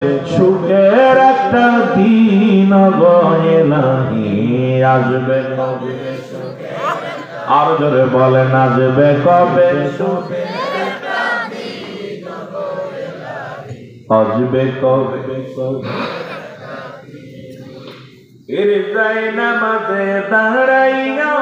সুখের একটা দিন গয়লাহি আসবে কবে, আর জোরে বলেন আসবে কবে, আসবে কবে। এর যাই নামাজে দাঁড়াইয়া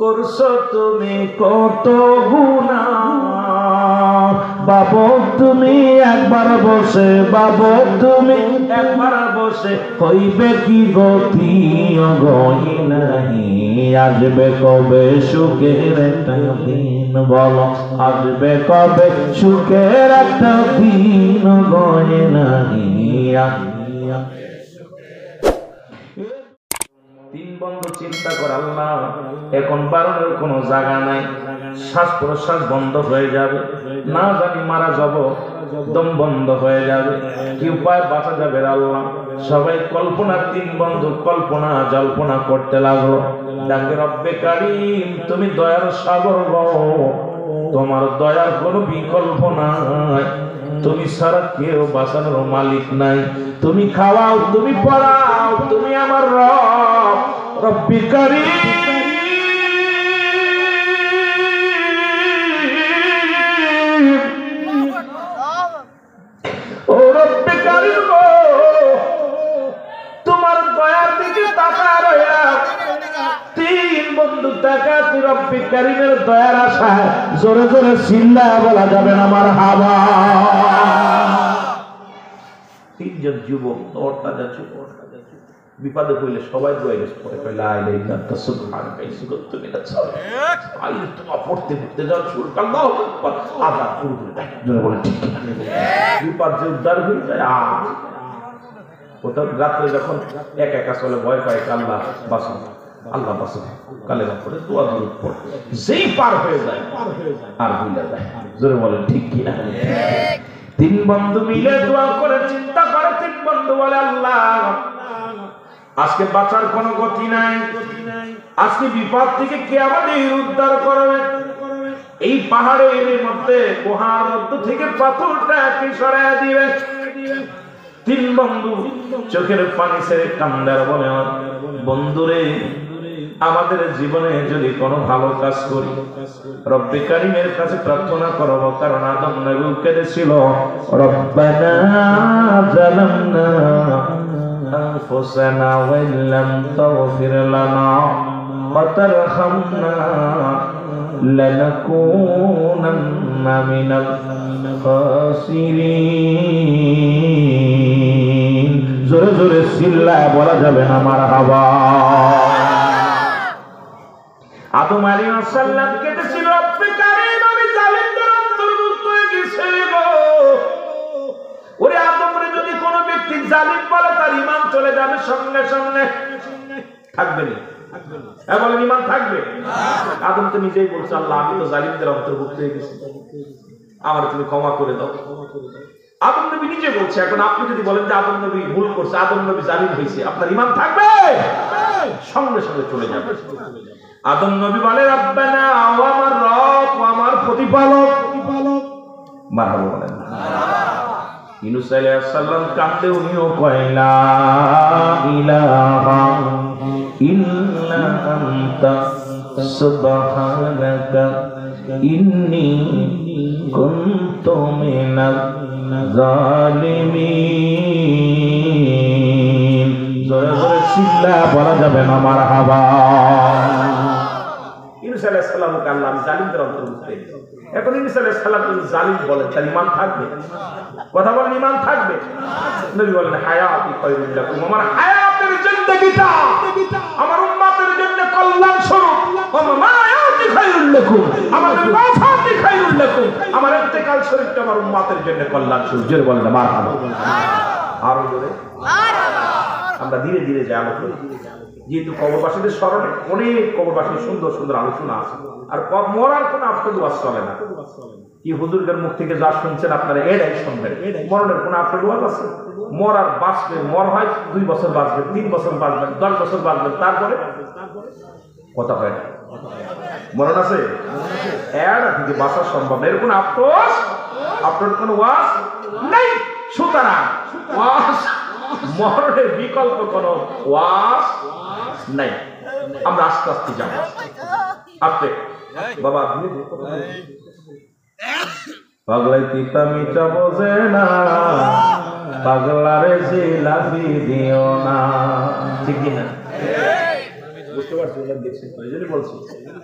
করছো তুমি কত গুনাহ, বাবু তুমি একবার বসে, বাবু তুমি একবার বসে হইবে কি গতি গয়নাহি আসবে কবে সুখের একটা দিন, বলো আসবে কবে সুখের একটা দিন গয়নাহি। তিন বন্ধু চিন্তা কর আল্লাহ এখন বারণের কোনো জায়গা নাই, শ্বাস প্রশ্বাস বন্ধ হয়ে যাবে, না জানি মারা যাব, দম বন্ধ হয়ে যাবে, কি উপায় বাঁচা যাবে আল্লাহ। সবাই কল্পনা, তিন বন্ধু কল্পনা জল্পনা করতে লাগলো। ডাকে রব্বে কারীম তুমি দয়ার সাগর গো, তোমার দয়ার কোনো বিকল্প নাই, তুমি ছাড়া কেউ বাঁচানোর মালিক নাই, তুমি খাওয়াও তুমি পড়াও, তুমি আমার রব রব্বি কারীম। ও রব্বি কারীম গো, তোমার দয়ার দিকে তাকায় রইয়া তিন বন্ধু তাকাতে রব্বি কারীমের দয়ার আশায় জোরে জোরে চিল্লায়া বলা যাবে না মারহাবা। তিনজন যুবক দৌড়টা যাচ্ছে, বিপদে পড়লে সবাই দোয়া গেছে পড়ে কই লা ইলাহা ইল্লাল্লাহ সুবহানাকা ইন্নী কুনতু মিনাজ জালিমিন। আইলে তোমা পড়তে পড়তে যাও শুরু আল্লাহু আকবার, আযাব শুরু করে দেয়, জোরে বলেন ঠিক না? বিপদ যে উদ্ধার হয়ে যায়। ওটা রাত্রে যখন একা একা চলে ভয় পায় আল্লাহ বাঁচাও, আল্লাহ বাঁচাও, কালেমা পড়ে দোয়া দরুদ পড়ে যেই পার হয়ে যায় আর ভুলে যায়, জোরে বলেন ঠিক কি না? তিন বন্ধু মিলে দোয়া করে চিন্তা করে, তিন বন্ধু বলে আল্লাহ আজকে বাঁচার কোনো গতি নাই, আজকে বিপদ থেকে কে আমাদের উদ্ধার করবে? এই পাহাড়ের মধ্যে গুহার মধ্যে থেকে পাথরটা কি সরাইয়া দিবে? তিন বন্ধু চোখের পানি ছেড়ে কান্দার বলে বন্ধুরে আমাদের জীবনে যদি কোনো ভালো কাজ করি রব্বে কারীমের কাছে প্রার্থনা করব, কারণ আদম নবী কেঁদেছিল রব্বানা জালামনা আনফুসানা ওয়া ইল্লাম তাগফির লানা ওয়া তারহামনা লানাকুনান্না মিনাল খাসিরিন। জোরে জোরে চিল্লায় বলা যাবে না মারহাবা। আদম আলাইহিস সালাম কেঁদেছিল রব্বে কারীম আমি জালিমদের অন্তর্ভুক্ত হয়ে গেছি গো। ওরে আদম রে যদি কোনো ব্যক্তি জালিম বলে তার ঈমান চলে যাবে সঙ্গে সঙ্গে, থাকবে না? এখন ঈমান থাকবে না। আদম তো নিজেই বলছে আল্লাহ আমি তো জালিমদের অন্তর্ভুক্ত হয়ে গেছি, আমার তুমি ক্ষমা করে দাও। আদম নবী নিজে বলছে। এখন আপনি যদি বলেন যে আদম নবী ভুল করছে, আদম নবী জালিম হয়েছে, আপনার ঈমান থাকবে? সঙ্গে সঙ্গে চলে যাবে। আদম নবী বলে রব্বানা ও আমার রব ও আমার প্রতিপালক, মারহাবা বলেন। ইউনূস আলাইহিস সালাম কাঁদতে উনিও কয় লা ইলাহা ইল্লা আনতা সুবহানাকা ইন্নী কুনতু মিনাজ জালিমিন। জোরে জোরে চিল্লা বলা যাবে না মারহাবা। ইউনূস আলাইহিস সালামকে আল্লাহ জালিমদের অন্তর্ভুক্ত। এখন ইউনূস আলাইহিস সালাম যদি জালিম বলেন তার ঈমান থাকবে? কথা বলেন ঈমান থাকবে? নবী বলেন হায়াতি খায়রুল লাকুম, আমার হায়াতের জিন্দেগিটা আমার উম্মতের জন্য কল্যাণ স্বরূপ, আমার মায়াতি খায়রুল লাকুম, আমাদের ওয়াফাতি খায়রুল লাকুম, আমার ইন্তেকাল শরীরটা আমার উম্মতের জন্য কল্যাণ স্বরূপ। জোরে বলেন মারহাবা। আরো জোরে মারহাবা। আমরা ধীরে ধীরে যাই আলোচনা, যেহেতু কবরবাসীদের স্মরণে অনেক কবরবাসীর সুন্দর সুন্দর আলোচনা আছে, আর মরার কোনো আফসোস ওয়াজ চলে না। কি হুজুরদের মুখ থেকে যা শুনছেন আপনারা এটাই শুনবেন। মরণের কোনো আফসোস ওয়াজ আছে? মরার বাঁচবে, মর হয় 2 বছর বাঁচবে, 3 বছর বাঁচবেন, 10 বছর বাঁচবেন, তারপরে কথা হয় না। মরণ আছে এরা থেকে বাঁচা সম্ভব না, এরকম আফসোস আপনার কোনো ওয়াজ নাই। সুতরাং ওয়াজ মরণের বিকল্প কোনো ওয়াজ নাই। আমরা আস্তে আস্তে যাবো আপনি বাবা পাগলাই তিতা মিঠা বোঝে না, পাগলারে জিলাপি দিও না, ঠিক না? বুঝতে পারছি দেখছি ওই জন্য বলছি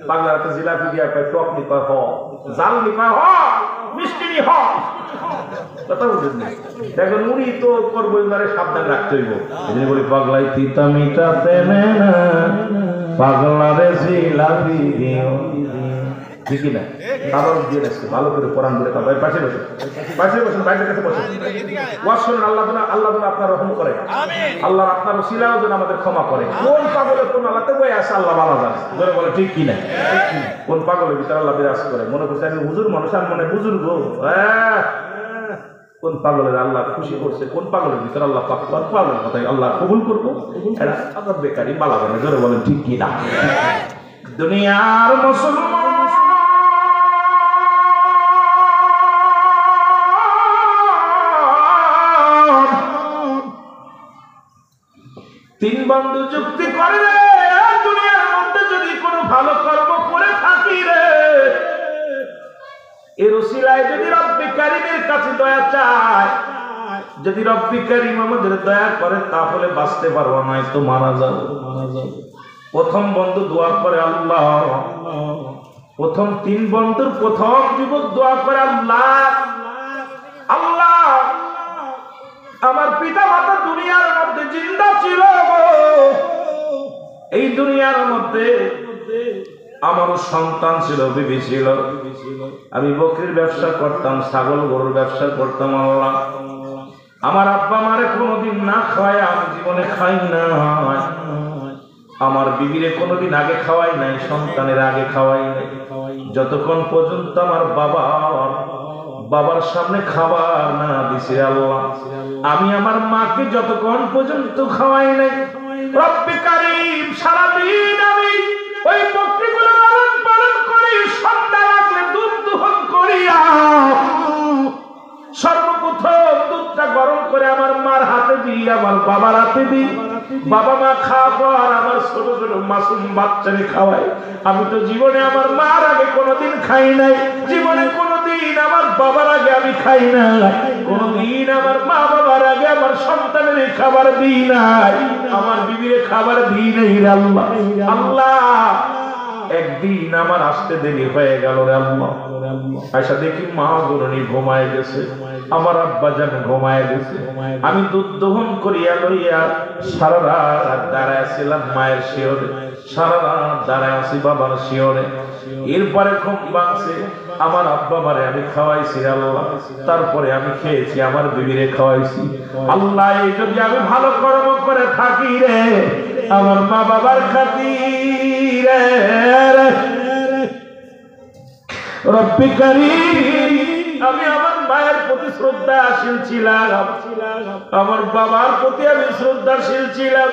পাগলার তো জিলাপি দিয়া কয় টক নি কয় হ, জাল নি কয় হ, মিষ্টি নি হ, কথা বুঝেন না? এখন মুড়ি তো করবো এবারে সাবধান রাখতে হইব। এই জন্য বলি পাগলাই তিতা মিঠা চেনে না, পাগলারে জিলাপি দিও, ঠিক না? তারপর দিয়ে আসছে ভালো করে কোরআন বলে তারপর পাশে বসে বাইরের কাছে বসে ওয়াজ শুনেন। আল্লাহ আপনার রহম করে, আল্লাহ আপনার ওসিলাও যেন আমাদের ক্ষমা করে। কোন পাগলের কোন আল্লাহতে বই আসে আল্লাহ ভালো জানে, ধরে বলে ঠিক কিনা? কোন পাগলের ভিতরে আল্লাহ বিরাজ করে, মনে করছে আমি হুজুর মানুষ আর মনে বুজুর্গ। কোন পাগলের আল্লাহ খুশি করছে, কোন পাগলের ভিতরে আল্লাহ পাগলের কথাই আল্লাহ কবুল করবো, এটা আমার বেকারি বালা জানে, ধরে বলেন ঠিক কিনা? দুনিয়ার মুসলমান তিন বন্ধু যুক্তি করে রে, দুনিয়ার মধ্যে যদি কোনো ভালো কর্ম করে থাকি রে, এর ওসিলায় যদি রব্বি কারীমের কাছে দয়া চায়, যদি রব্বি কারীম আমাদের দয়া করে তাহলে বাঁচতে পারবো, নয় তো মারা যাবো। প্রথম বন্ধু দোয়া করে আল্লাহ, প্রথম তিন বন্ধুর প্রথম যুবক দোয়া করে আল্লাহ, আল্লাহ আমার পিতা মাতা দুনিয়ার মধ্যে জিন্দা ছিল, এই দুনিয়ার মধ্যে আমারও সন্তান ছিল, বিবি ছিল, আমি বকরির ব্যবসা করতাম, ছাগল গরুর ব্যবসা করতাম। আল্লাহ আমার আব্বা মারে কোনোদিন না খাওয়ায় আমি জীবনে খাই না, আমার বিবিরে কোনোদিন আগে খাওয়াই নাই, সন্তানের আগে খাওয়াই নাই, যতক্ষণ পর্যন্ত আমার বাবার সামনে খাবার না দিছে আল্লাহ, আমি আমার মাকে যতক্ষণ পর্যন্ত খাওয়াই নাই। রব্বি কারীম সারাদিন আমি ওই বকরিগুলো লালন পালন করি, সন্ধ্যা লাগলে দুধ দোহন করিয়া সর্বপ্রথম দুধটা গরম করে আমার মার হাতে দিই, আমার বাবার হাতে দিই, বাবা মা খাওয়ার আমার ছোট ছোট মাসুম বাচ্চাকে খাওয়াই। আমি তো জীবনে আমার মার আগে কোনোদিন খাই নাই, জীবনে কোনোদিন আমার বাবার আগে আমি খাই নাই, কোনোদিন আমার মা বাবার আগে আমার সন্তানের খাবার দিই নাই, আমার বিবির খাবার দিই নাই। আল্লাহ আল্লাহ একদিন আমার আসতে দেরি হয়ে গেল রে আল্লাহ, আয়সা দেখি মা জননী ঘুমায় গেছে, আমার আব্বা জান ঘুমায় গেছে, আমি দুধ দহন করিয়া লইয়া সারা রাত দাঁড়ায় ছিলাম মায়ের শিওরে, সারা রাত দাঁড়ায় আছি বাবার শিওরে। এরপরে ঘুম ভাঙছে, আমার আব্বা মারে আমি খাওয়াইছি আল্লাহ, তারপরে আমি খেয়েছি, আমার বিবিরে খাওয়াইছি। আল্লাহ এই যদি আমি ভালো কর্ম করে থাকি রে, আমার মা বাবার খাতিরে রব্বি কারীম আমি আমার মায়ের প্রতি শ্রদ্ধাশীল ছিলাম, আমার বাবার প্রতি আমি শ্রদ্ধাশীল ছিলাম,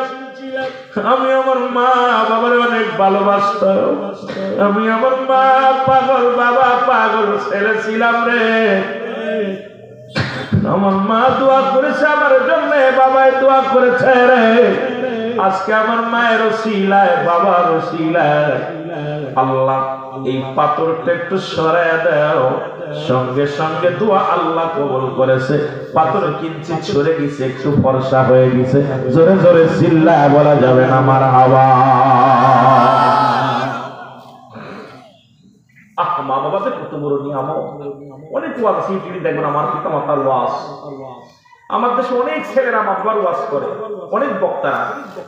আমি আমার মা বাবার অনেক ভালোবাসতাম, আমি আমার মা পাগল বাবা পাগল ছেলে ছিলাম রে। আমার মা দোয়া করেছে আমার জন্য, বাবাই দোয়া করেছে রে, আজকে আমার মায়ের ওসিলায় বাবার ওসিলায় আল্লাহ এই পাথরটা একটু সরায় দাও, সঙ্গে সঙ্গে দোয়া আল্লাহ কবুল করেছে, পাথর কিঞ্চিত সরে গেছে, একটু ফর্সা হয়ে গেছে। জোরে জোরে চিল্লায় বলা যাবে না মারহাবা। মা বাবাদের কত বড় নিয়ামত, অনেক ওয়াজ টিভি দেখবেন, আমার পিতা মাতার ওয়াজ, আমার দেশে অনেক ছেলেরা মা বাবার ওয়াজ করে, অনেক বক্তারা,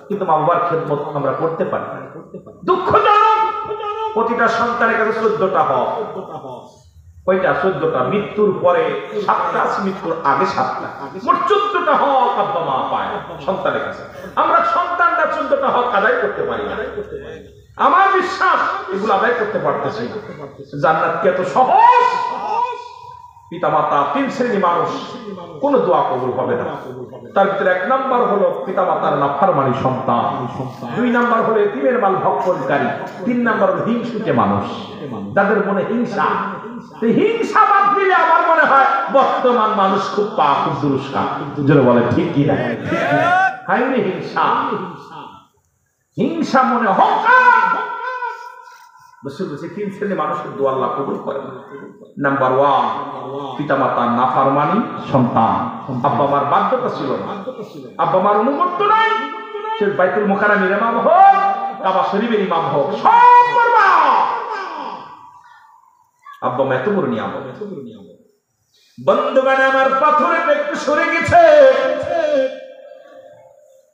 কিন্তু মা বাবার খেদমত আমরা করতে পারি না। দুঃখজনক, প্রতিটা সন্তানের কাছে 14টা হক, কয়টা? 14টা। মৃত্যুর পরে 7টা, মৃত্যুর আগে 7টা, মোট 14টা হক আব্বা মা পায় সন্তানের কাছে। আমরা সন্তানরা 14টা হক আদায় করতে পারি না। আমার বিশ্বাস এগুলো আদায় করতে পারতেছি। জান্নাত কি এত সহজ? পিতামাতা 3 শ্রেণী মানুষ, কোন দোয়া কবুল হবে না। তার ভিতরে 1 নাম্বার হলো পিতামাতার নাফরমানি সন্তান, 2 নাম্বার হলো এতিমের মাল ভক্ষণকারী, 3 নাম্বার হলো হিংসুটে মানুষ, যাদের মনে হিংসা। হিংসা বাদ দিলে আমার মনে হয় বর্তমান মানুষ খুব পাক, খুব দুরস্কার। জোরে বলে ঠিক কি না? হাইরে হিংসা, হিংসা মনে অহংকার। রাসূল বলেছে 3 শ্রেণীর মানুষের দোয়া আল্লাহ কবুল করে। নাম্বার 1, পিতামাতার নাফরমানি সন্তান। আব্বা মার বাধ্যতা ছিল না, আব্বা মার অনুমতি নাই, সে বাইতুল মুকাররমের ইমাম হোক, কাবা শরীফের ইমাম হোক, সব করবা। আব্বা মা এত বড় নিয়ামত। বন্ধুগণ আমার পাথরটা একটু সরে গেছে।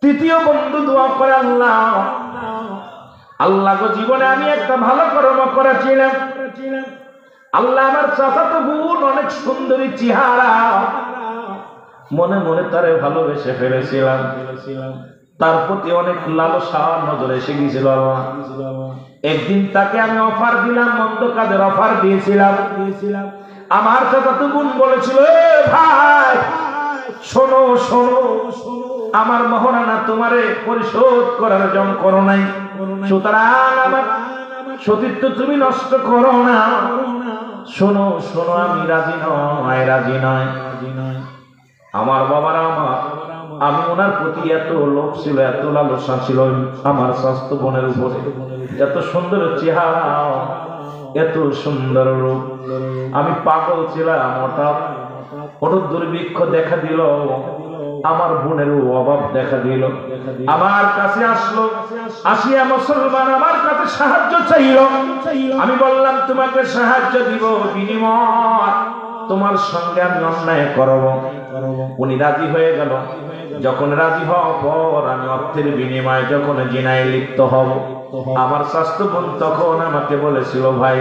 তৃতীয় বন্ধু দোয়া করে, আল্লাহ আল্লাহ গো, জীবনে আমি একটা ভালো কর্ম করেছিলাম। আল্লাহ আমার চাচাতো বোন অনেক সুন্দরী চেহারা, মনে মনে তারে ভালোবেসে ফেলেছিলাম, তার প্রতি অনেক লালসা নজর এসে গিয়েছিল। একদিন তাকে আমি অফার দিলাম, মন্দ কাজের অফার দিয়েছিলাম। আমার চাচাতো বোন বলেছিল, ভাই শোনো শোনো, আমার মহারানা তোমারে পরিশোধ করার জন্য করো নাই, সুতরাং আমার সতীত্ব তুমি নষ্ট করো না। শোনো শোনো, আমি রাজি নয়, রাজি নয়। আমার বাবার আমি ওনার প্রতি এত লোভ ছিল, এত লালসা ছিল আমার স্বাস্থ্য বোনের উপরে। এত সুন্দর চেহারা, এত সুন্দর রূপ, আমি পাগল ছিলাম। হঠাৎ দুর্ভিক্ষ দেখা দিল, আমার বোনের অভাব দেখা দিল, আমার কাছে আসলো। আসিয়া মুসলমান আমার কাছে সাহায্য চাইল। আমি বললাম তোমাকে সাহায্য দিব, বিনিময় তোমার সঙ্গে আমি অন্যায় করব। উনি রাজি হয়ে গেল। যখন রাজি হওয়ার পর আমি অর্থের বিনিময়ে যখন জিনায় লিপ্ত হব, আমার স্বাস্থ্য বোন তখন আমাকে বলেছিল, ভাই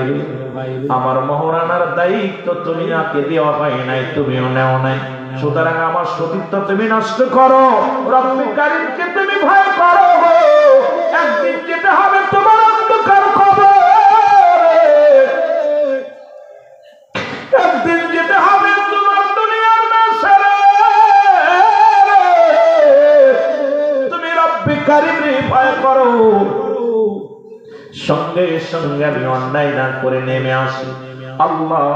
আমার মহারানার দায়িত্ব তুমি আকে দেওয়া হয় নাই, তুমিও নেও নাই, সুতরাং আমার সতীত্ব তুমি নষ্ট করো, রব্বে কারীমকে তুমি ভয় করো। একদিন যেতে হবে তোমার অন্ধকার কবরে, একদিন যেতে হবে তোমার দুনিয়ার মাঝখানে। তুমি রব্বে কারীমকে ভয় করো। সঙ্গে সঙ্গে আমি অন্যায় না করে নেমে আসি। আল্লাহ,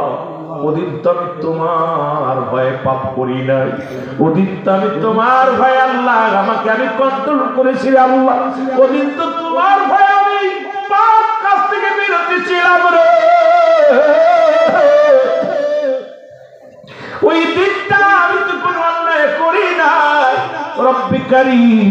ওদিন তো আমি তোমার ভয়ে পাপ করি নাই, ওদিন তো আমি তোমার ভয়ে আল্লাহ আমাকে আমি কন্ট্রোল করেছি। আল্লাহ, ওদিন তো তোমার ভয়ে আমি পাপ কাজ থেকে বিরত ছিলাম রে। ওই দিনটা আমি তো কোনো অন্যায় করি নাই, রব্বে কারীম।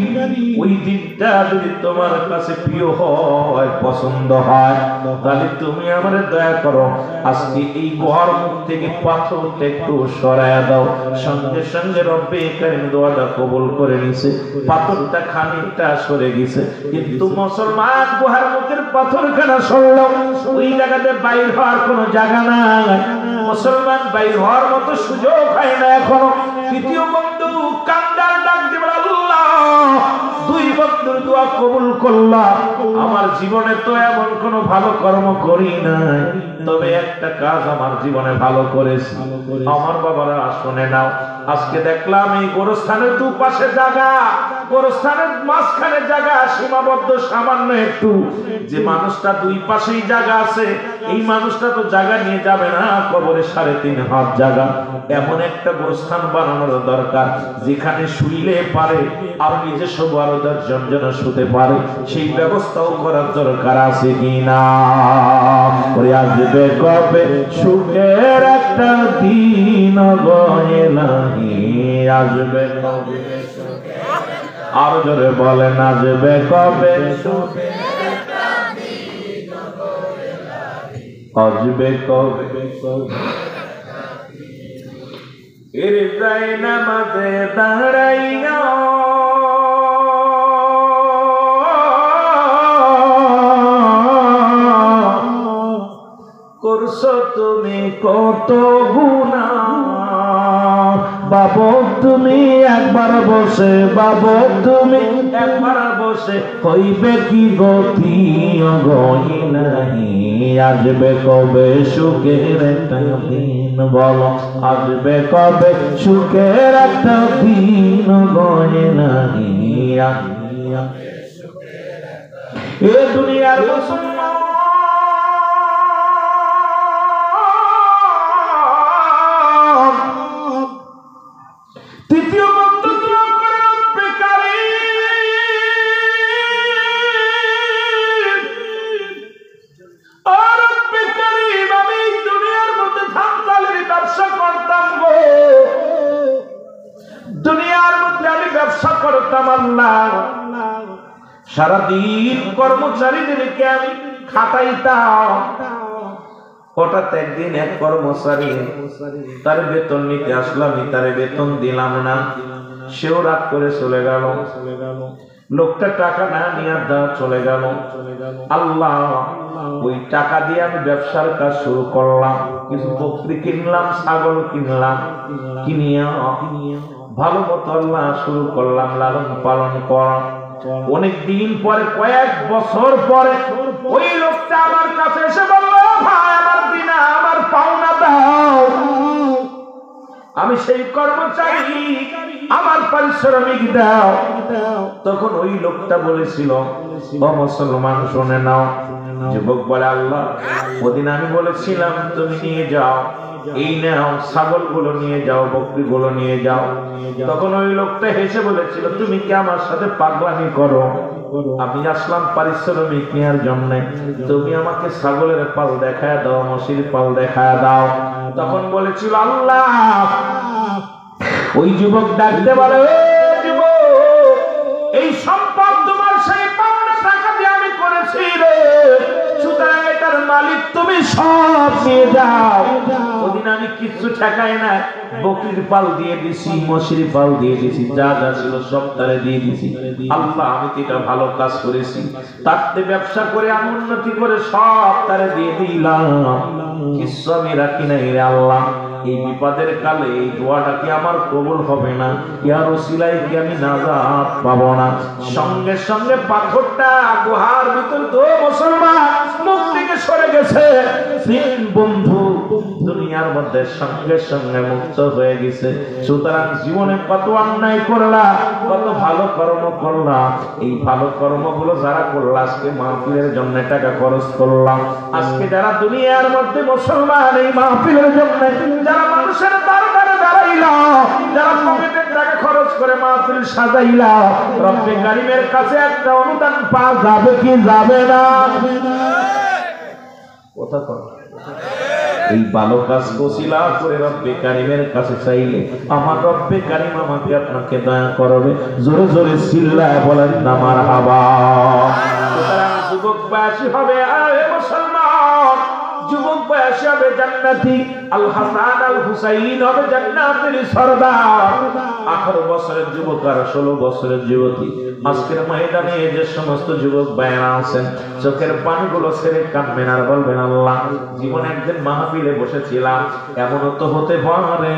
ওই দিনটা যদি তোমার কাছে প্রিয় হয়, পছন্দ হয়, তাহলে তুমি আমারে দয়া করো, আজকে এই গুহার মুখ থেকে পাথরটা একটু সরায়া দাও। সঙ্গে সঙ্গে রব্বে কারীম দোয়াটা কবুল করে নিছে, পাথরটা খানিকটা সরে গেছে। কিন্তু মুসলমান গুহার মুখের পাথরখানা সরল, ওই জায়গাতে বাইর হওয়ার কোনো জায়গা নাই। মুসলমান বাইর হওয়ার মতো সুযোগ হয় না এখনো। তৃতীয় বন্ধু কান্দার ডাক দিয়ে আল্লাহ, 2 বন্ধুর দোয়া কবুল করলাম। আমার জীবনে তো এমন কোনো ভালো কর্ম করি নাই, তবে একটা কাজ আমার জীবনে ভালো করেছি। আমার বাবারা শুনে নাও, আজকে দেখলাম এই গোরস্থানের দুপাশে জায়গা, গোরস্থানের মাঝখানে জায়গা সীমাবদ্ধ সামান্য একটু। যে মানুষটা 2 পাশেই জায়গা আছে, এই মানুষটা তো জায়গা নিয়ে যাবে না, কবরে 3.5 হাত জায়গা। এমন একটা গোরস্থান বানানোর দরকার, যেখানে শুইলে পারে আর নিজস্ব 12 জন যেন শুতে পারে, সেই ব্যবস্থাও করার দরকার আছে কিনা। ওরে আসবে কবে সুখের একটা দিন গয়লাহি, আসবে কবে, আর জোরে বলেন আসবে কবে সুখের একটা দিন গয়লাহি, আসবে কবে কবে। এর যাই নামাজে দাঁড়াইয়া করছো তুমি কত গুনাহ, বাবু তুমি একবার বসে, বাবু তুমি একবার বসে হইবে কি গতি গই নাহি আসবে কবে সুখের একটা দিন বলো আসবে কবে সুখের একটা দিন গই নাহি এ দুনিয়ার মুসলমান তৃতীয় বক্তব্য করে বেকারি আর বেকারি আমি দুনিয়ার মধ্যে ধান চালের ব্যবসা করতাম গো দুনিয়ার মধ্যে আমি ব্যবসা করতাম আল্লাহ সারাদিন কর্মচারীদেরকে আমি খাটাইতাম হঠাৎ একদিন এক কর্মচারী তার বেতন নিতে আসলাম তার বেতন দিলাম না সেও রাগ করে চলে গেল লোকটা টাকা না নিয়ে চলে গেল আল্লাহ ওই টাকা দিয়ে আমি ব্যবসার কাজ শুরু করলাম কিছু বকরি কিনলাম ছাগল কিনলাম কিনিয়া ভালো মতো আল্লাহ শুরু করলাম লালন পালন করা অনেক দিন পরে কয়েক বছর পরে ওই লোকটা আমার কাছে এসে বলল ভাই আমার দিনা আমার পাওনা দাও আমি সেই কর্মচারী আমার পারিশ্রমিক দাও তখন ওই লোকটা বলেছিল ও মুসলমান শুনে নাও যুবক বলে আল্লাহ ওদিন আমি বলেছিলাম তুমি নিয়ে যাও এই নাও ছাগল গুলো নিয়ে যাও বকরি গুলো নিয়ে যাও তখন ওই লোকটা হেসে বলেছিল তুমি কি আমার সাথে পাগলামি করো আমি আসলাম পারিশ্রমিক নেওয়ার জন্য তুমি আমাকে ছাগলের পাল দেখায় দাও মশির পাল দেখায় দাও তখন বলেছিল আল্লাহ ওই যুবক ডাকতে বলে যুবক এই সম্পদ তোমার সেই পাওনা টাকা দিয়ে আমি করেছি রে সুতরাং এটার মালিক তুমি সব নিয়ে যাও ওদিন আমি কিচ্ছু ঠেকাই না বকরির পাল দিয়ে দিছি মশির পাল দিয়ে দিছি যা যা ছিল সব তারে দিয়ে দিছি আল্লাহ আমি তো এটা ভালো কাজ করেছি তাতে ব্যবসা করে আমি উন্নতি করে সব তারে দিয়ে দিলাম কিছু আমি রাখি নাই রে আল্লাহ এই বিপদের কালে এই দোয়াটা কি আমার কবুল হবে না ইয়া রাসূলুল্লাহ কি আমি নাজাত পাবো না সঙ্গে সঙ্গে পাথরটা গুহার ভিতর তো মুসলমান মুখ থেকে সরে গেছে তিন বন্ধু দুনিয়ার মধ্যে সঙ্গে সঙ্গে মুক্ত হয়ে গেছে সুতরাং জীবনে কত অন্যায় করলা কত ভালো কর্ম করলা এই ভালো কর্মগুলো যারা করলা আজকে মাহফিলের জন্য টাকা খরচ করলাম আজকে যারা দুনিয়ার মধ্যে মুসলমান এই মাহফিলের জন্য যারা মানুষের দরবারে দাঁড়াইলা যারা পকেটের টাকা খরচ করে মাহফিল সাজাইলা রব্বে কারীমের কাছে একটা অনুদান পাওয়া যাবে কি যাবে না কথা কর এই ভালো কাজ ওসিলা করে রব্বে কারীমের কাছে চাইলে আমার রব্বে কারীম আমাকে আপনাকে দয়া করবে জোরে জোরে চিল্লায় বলেন না মারহাবা সুতরাং যুবক বয়সী হবে আরে মুসলমান যুবক বয়সী হবে জান্নাতি আল হাসান আল হুসাইন হবে জান্নাতের সরদার 18 বছরের যুবক আর 16 বছরের যুবতী আজকের ময়দানে যে সমস্ত যুবক ভাইরা আছেন চোখের পানিগুলো ছেড়ে কাঁদবেন আর বলবেন আল্লাহ জীবনে একদিন মাহফিলে বসেছিলাম এমনও তো হতে পারে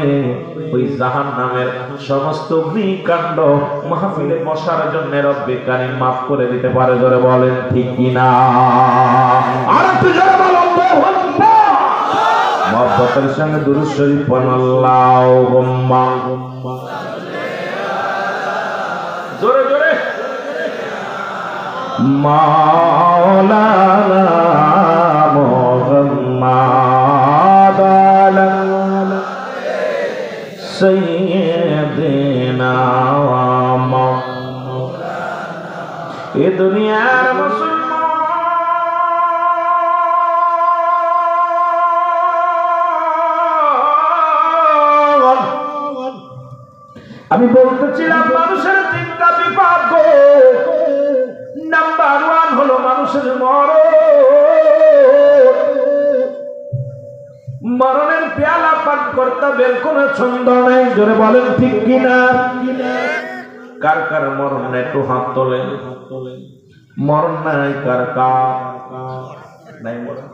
ওই জাহান্নামের সমস্ত অগ্নিকাণ্ড মাহফিলে বসার জন্য রব্বে কারীম মাফ করে দিতে পারে জোরে বলেন ঠিক কিনা আর একটু জোরে বলো মহব্বতের সঙ্গে দুরূদ শরীফ পড়ুন আল্লাহুম্মা জোরে জোরে মাওলানা মুহাম্মাদ আলা সাইয়্যিদিনা মাওলানা এ দুনিয়ার মুসলমান আমি বলতেছিলাম মানুষের তিনটা বিপদ গো নাম্বার 1 হলো মানুষের মরণের পেয়ালা পান করতে বের কোনো ছন্দ নাই জোরে বলেন ঠিক কিনা কার কার মরণ নাই একটু হাত তোলেন মরণ নাই কার কার নাই মরণ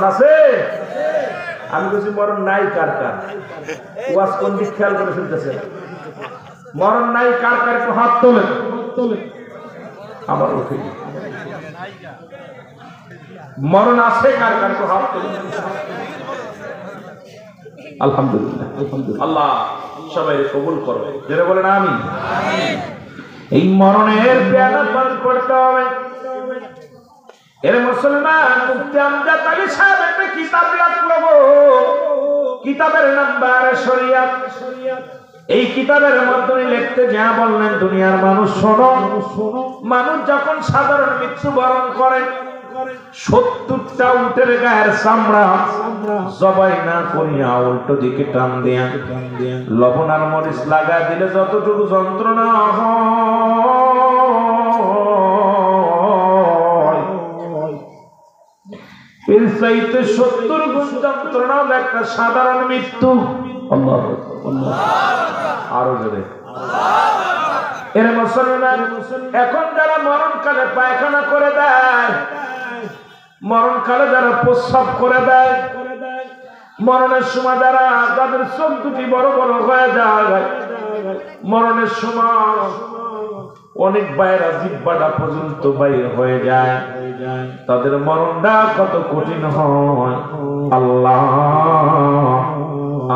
আছে আমি বলছি মরণ নাই কার কার ওয়াজ কোন দিক খেয়াল করে শুনতেছে মরণ নাই কার কার একটু হাত তোলেন আবার উঠে মরণ আছে কার কার তো হাত তোলেন। আলহামদুলিল্লাহ আল্লাহ সবাই কবুল করো, যারা বলেন আমিন। এই মরণের পেয়ালা পান করতে হবে। এর মুসলমান মুফতি আমজাদ আলী সাহেব একটা কিতাব লিখলো, কিতাবের নাম বারে শরিয়াত। এই কিতাবের মধ্যে লিখতে যা বললেন, দুনিয়ার মানুষ শোনো, মানুষ যখন সাধারণ মৃত্যুবরণ করে 70টা উটের গায়ের চামড়া জবাই না করিয়া উল্টো দিকে টান দিয়া লবণ আর মরিচ লাগা দিলে যতটুকু যন্ত্রণা হয়, এর চাইতে 70 গুণ যন্ত্রণা একটা সাধারণ মৃত্যু। আরো জোরে এর মুসলমান এখন যারা মরণকালে পায়খানা করে দেয়, মরণকালে যারা প্রস্রাব করে দেয়, মরণের সময় যারা তাদের চোখ দুটি বড় বড় হয়ে যায়, মরণের সময় অনেক বাইরা জিহ্বাটা পর্যন্ত বাইর হয়ে যায়, তাদের মরণটা কত কঠিন হয়। আল্লাহ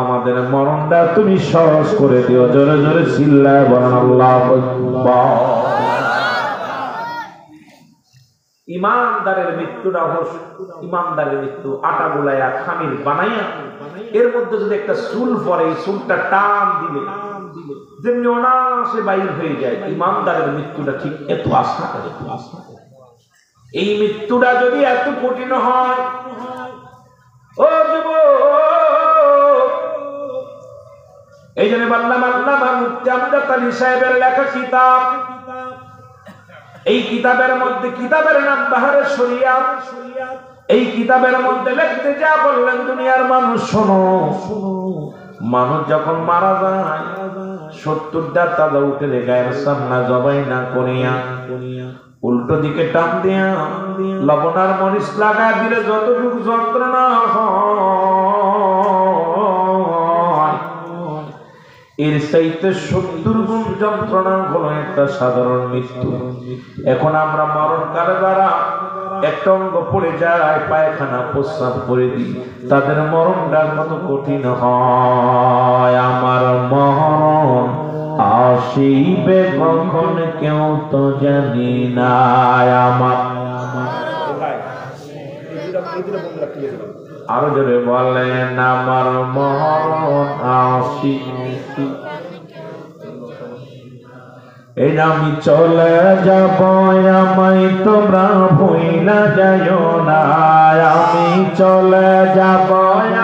আমাদের মরণটা তুমি সহজ করে দিও। জোরে জোরে চিল্লায় বলেন আল্লাহু আকবার। ইমানদারের মৃত্যুটা হল ইমানদারের মৃত্যু আটা গুলাইয়া খামির বানাইয়া এর মধ্যে যদি একটা চুল পরে, এই চুলটা টান দিলে যেমনি অনায়াসে বাইর হয়ে যায়, ইমানদারের মৃত্যুটা ঠিক এত আশা করে। এই মৃত্যুটা যদি এত কঠিন হয়, ও যুবক, এই জন্য বললাম আল্লামা মুফতি আমজাদ আলী সাহেবের লেখা কিতাব, এই কিতাবের মধ্যে, কিতাবের নাম বাহারে শরিয়াত। এই কিতাবের মধ্যে লিখতে যা বললেন, দুনিয়ার মানুষ শোনো, মানুষ যখন মারা যায় 70টা তাজা উঠে গায়ের সামনা জবাই না করিয়া উল্টো দিকে টান দিয়া লবণ আর মরিচ লাগা দিলে যতটুকু যন্ত্রণা হয়, এর চাইতে 70 গুণ যন্ত্রণা হলো একটা সাধারণ মৃত্যু। এখন আমরা মরণকালে দ্বারা একটা অঙ্গ পড়ে যায়, পায়খানা প্রস্রাব করে দিই, তাদের মরণটা কত কঠিন হয়। আমার মরণ আসিবে কখন কেউ তো জানি না। আমার আরো জোরে বলেন, আমার মরণ আসিবে, এই আমি চলে যাব, আমায় তোমরা ভুইলা যাইও না। আমি চলে যাব,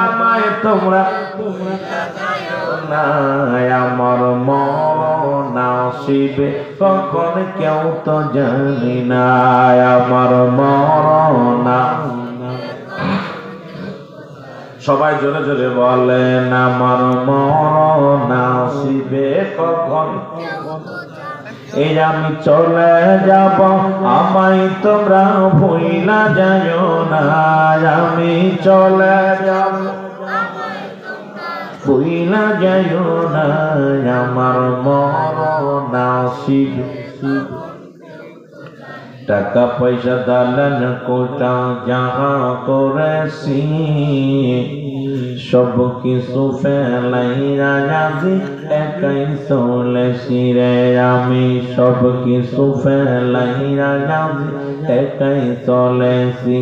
আমায় তোমরা না। আমার মরণ আসিবে কখন কেউ তো জানি না। আমার মরণ, সবাই জোরে জোরে বলেন, আমার মরণ আসিবে কখন। এই আমি চলে যাব, আমায় তোমরা ভুইলা যাইও না। আমি চলে যাব, ভুইলা যাইও না। আমার মরণ আসিবে, টাকা পয়সা দালান কোটা যাহা করেছি সব কিছু ফেলাইয়া যাবি, একাই চলেছি রে আমি। সব কিছু ফেলাইয়া যাবি, একাই চলেছি।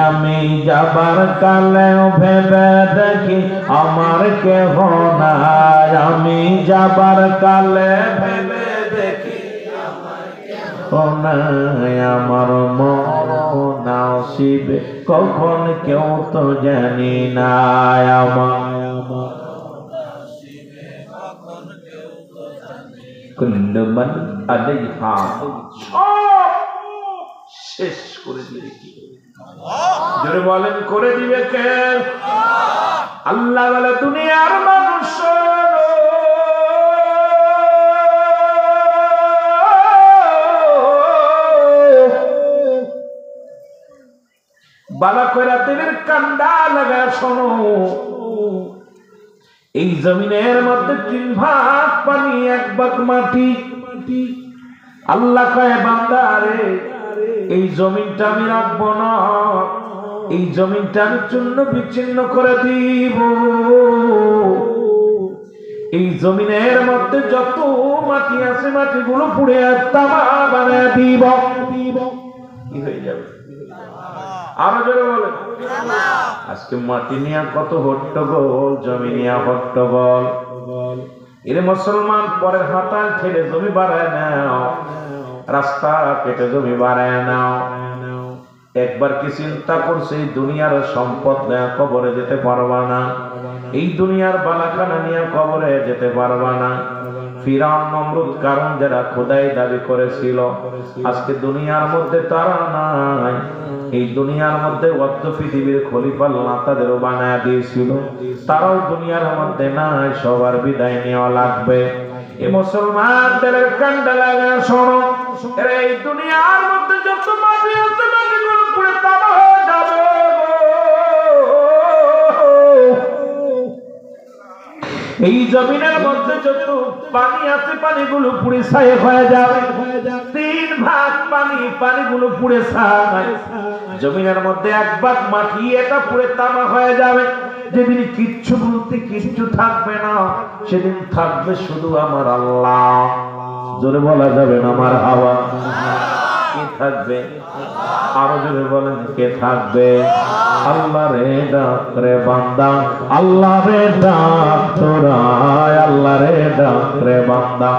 আমি যাবার কালেও ভেবে দেখি আমার কেহ নাই। আমি যাবার কালে ভেবে দেখি আমার মরণ আসিবে কখন কেউ তো জানি না। আমার কুল্লু মান আলাইহা, সব শেষ করে দিবে কি? জোরে বলেন, করে দিবে কে? আল্লাহ বলে, দুনিয়ার মানুষ বালা কইরা দিলের কান্ডা লাগা শোনো। এই জমিনের মধ্যে 3 ভাগ পানি, 1 ভাগ মাটি। আল্লাহ কয় বান্দা রে এই জমিনটা আমি রাখবো না, এই জমিনটা আমি চূর্ণ বিচ্ছিন্ন করে দিব। এই জমিনের মধ্যে যত মাটি আছে মাটিগুলো পুড়ে তামা বানায় দিব। কি হয়ে যাবে? আরো জোরে বলেন। আজকে মাটি নিয়ে কত হট্টগোল, জমি নিয়ে হট্টগোল। এরে মুসলমান, পরের হাতাল ঠেলে জমি বাড়ায় নাও, রাস্তা কেটে জমি বাড়ায় নাও। একবার কি চিন্তা করছে এই দুনিয়ার সম্পদ নিয়ে কবরে যেতে পারবা না, এই দুনিয়ার বালাখানা নিয়ে কবরে যেতে পারবা না। ফিরআউন, নমরুদ, কারণ যারা খোদাই দাবি করেছিল, আজকে দুনিয়ার মধ্যে তারা নাই। এই দুনিয়ার মধ্যে অর্ধ পৃথিবীর খলিফা আল্লাহ তাদেরও বানায় দিয়েছিল, তারাও দুনিয়ার মধ্যে নাই। সবার বিদায় নেওয়া লাগবে। এই মুসলমানদের কান্ডা লাগা শোনো, এই দুনিয়ার মধ্যে যত মাটি আছে মাটিগুলো পুড়ে তামা হয়ে যাবে। এই জমিনের মধ্যে যত পানি আছে পানিগুলো পুড়ে ছাই হয়ে যাবে। 3 ভাগ পানি, পানিগুলো পুড়ে ছাই। জমিনের মধ্যে 1 ভাগ মাটি, এটা পুড়ে তামা হয়ে যাবে। যেদিন কিচ্ছু বলতে কিচ্ছু থাকবে না, সেদিন থাকবে শুধু আমার আল্লাহ। জোরে বলা যাবে না আমার হাওয়া? কে থাকবে? আরো জোরে বলেন, কে থাকবে? আল্লাহ রে ডাক রে বান্দা, আল্লাহ রে ডাক তোরা, আল্লাহ রে ডাক রে বান্দা।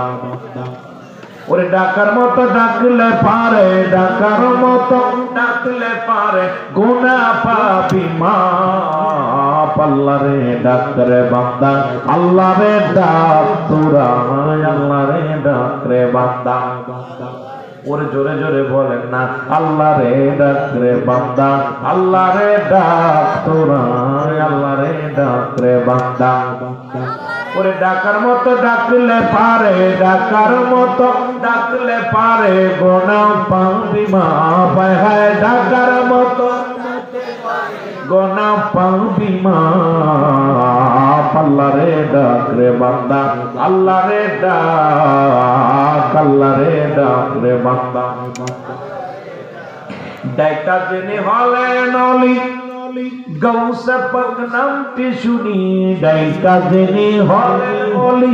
ওরে ডাকার মতো ডাকলে পারে, ডাকার মতো ডাকলে পারে, গুনাহ পাপি মাপ। আল্লাহ রে ডাক রে বান্দা, আল্লাহ রে ডাক তোরা, আল্লাহ রে ডাক রে বান্দা। ওরে জোরে জোরে বলেন না, আল্লাহ রে ডাক রে বান্দা, আল্লাহ রে ডাক তোরা, আল্লাহ রে ডাক রে বান্দা। ওরে ডাকার মতো ডাকলে পারে, ডাকার মতো ডাকলে পারে, গুনাহ পাপি মাপ। হায় ডাকার মতো গুনাহ পাপি মাপ। আল্লাহ রে ডাক রে বান্দা, আল্লাহ রে ডাক, আল্লাহ রে ডাক রে বান্দা। ডাইকা জেনে হলে নলি, গৌসে পাক নামটি শুনি। ডাইকা জেনে হলে নলি,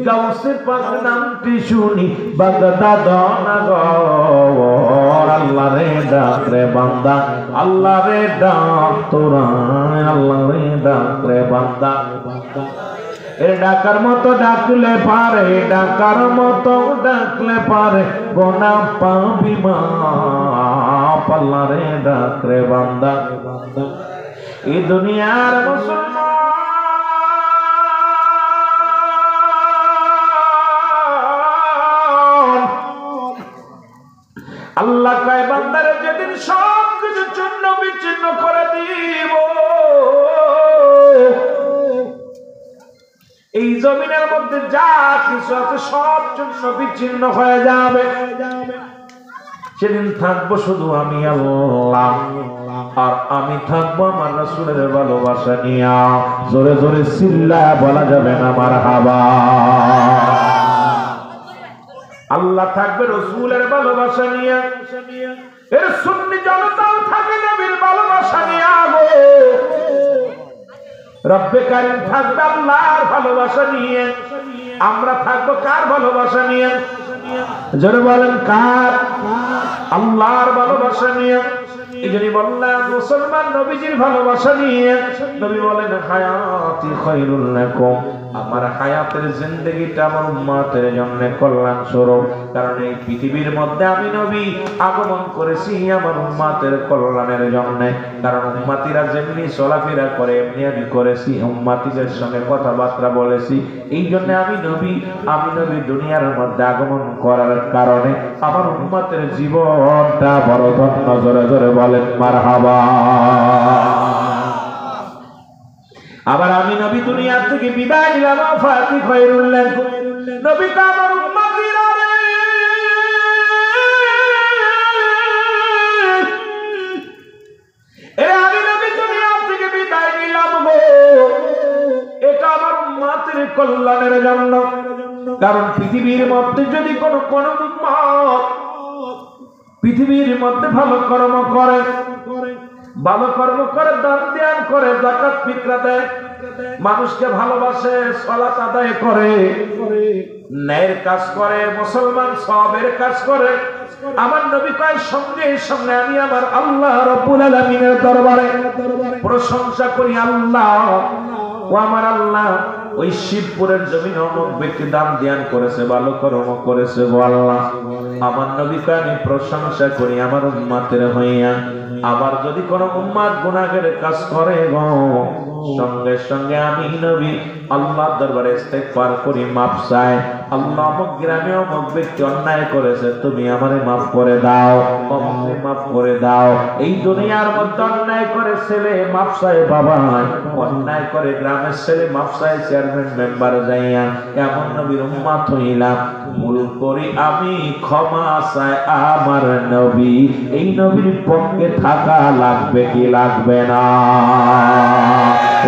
গৌসে পাক নামটি শুনি। বাগদাদ নগর, আল্লাহ রে ডাক রে বান্দা, আল্লাহ রে ডাক তোরা, আল্লাহ রে ডাক রে বান্দা। এ ডাকার মতো ডাকলে পারে, ডাকার মতো ডাকলে পারে, গুনাহ পাপি মাপ। আল্লাহ রে ডাক রে বান্দা। এই দুনিয়ার মুসলমান, আল্লাহ কয় বান্দারে যেদিন সব কিছু চূর্ণ বিচ্ছিন্ন করে দিব, এই জমিনের মধ্যে যা কিছু আছে সব চূর্ণ বিচ্ছিন্ন হয়ে যাবে। সেদিন থাকবো শুধু আমি আল্লাহ, আর আমি থাকবো আমার রাসূলের ভালোবাসা নিয়া। জোরে জোরে চিল্লায়া বলা যাবে না মারহাবা। আল্লাহ থাকবে রাসূলের ভালোবাসা নিয়া, এর সুন্নি জনতাও থাকবে নবীর ভালোবাসা নিয়া। রব্বে কারীম থাকবে আল্লাহর ভালোবাসা নিয়ে, আমরা থাকবো কার ভালোবাসা নিয়ে? জোরে বলেন, কার? আল্লাহর ভালোবাসা নিয়ে। এই জন্য বললাম মুসলমান নবীজির ভালোবাসা নিয়ে। নবী বলেন, হায়াতি খায়রুল লাকুম, আমার হায়াতের জিন্দেগিটা আমার উম্মতের জন্য কল্যাণ স্বরূপ। কারণ এই পৃথিবীর মধ্যে আমি নবী আগমন করেছি আমার উম্মতের কল্যাণের জন্য। কারণ উম্মতিরা যেমনি চলাফেরা করে এমনি আমি করেছি, উম্মতিদের সঙ্গে কথাবার্তা বলেছি। এই জন্য আমি নবী দুনিয়ার মধ্যে আগমন করার কারণে আমার উম্মতের জীবনটা বড় ধন্য। জোরে জোরে বলেন মারহাবা। আবার আমি নবী দুনিয়া থেকে বিদায় নিলাম, ওয়াফাতি খায়রুল লাকুম। নবী তো আমার উম্মতিরা রে, আমি নবী দুনিয়া থেকে বিদায় নিলাম গো, এটা আমার উম্মতের কল্যাণের জন্য। কারণ পৃথিবীর মধ্যে যদি কোনো উম্মত পৃথিবীর মধ্যে ভালো কর্ম করে, দান ধ্যান করে, যাকাত ফিতরা দেয়, মানুষকে ভালোবাসে, সালাত আদায় করে, ন্যায়ের কাজ করে, মুসলমান সওয়াবের কাজ করে, আমার নবী কয় সঙ্গে সঙ্গে আমি আমার আল্লাহ রাব্বুল আলামিনের দরবারে প্রশংসা করি, আল্লাহ ও আমার আল্লাহ, ওই শিবপুরের জমিনে অমুক ব্যক্তি দান ধ্যান করেছে, ভালো কর্ম করেছে গো আল্লাহ, আমার নবীকে আমি প্রশংসা করি আমার উম্মতের হইয়া। আবার যদি কোনো উম্মত গুনাহের কাজ করে গো, সঙ্গে সঙ্গে আমি নবী আল্লাহর দরবারে ইস্তেগফার করি, মাফ চাই, আল্লাহ অমুক গ্রামে অমুক ব্যক্তি অন্যায় করেছে, তুমি আমারে মাফ করে দাও, অমুকে মাফ করে দাও। এই দুনিয়ার মধ্যে অন্যায় করে ছেলে মাফ চাই বাবা, অন্যায় করে গ্রামের ছেলে মাফ চাই চেয়ারম্যান মেম্বার যাইয়া, এমন নবীর উম্মত হইলাম, ভুল করি আমি ক্ষমা চাই আমার নবী। এই নবীর পক্ষে থাকা লাগবে কি লাগবে না?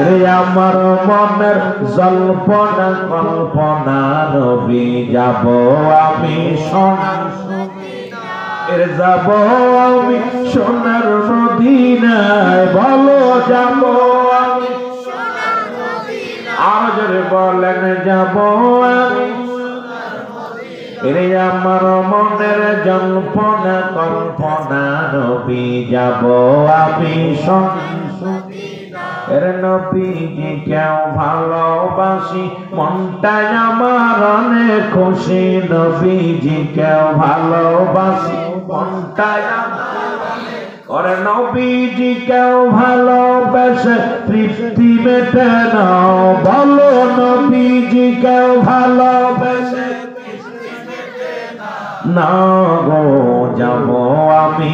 রে আমার মনের জল্পনা কল্পনা নবী যাব আমি যাব আমি সোনার মদিনায়, বলো যাব আমি, আর জোরে বলেন যাব আমি। রে আমার মনের জল্পনা কল্পনা নবী যাব আমি এর নবীজি কেউ ভালোবাসি, মনটাই আমার অনেক খুশি, নবীজি কেউ ভালোবাসি, মনটাই ওরে নবীজি কেউ ভালোবাসে তৃপ্তি মেটে না, বলো নবীজি কেউ ভালোবাসে না গো যাব আমি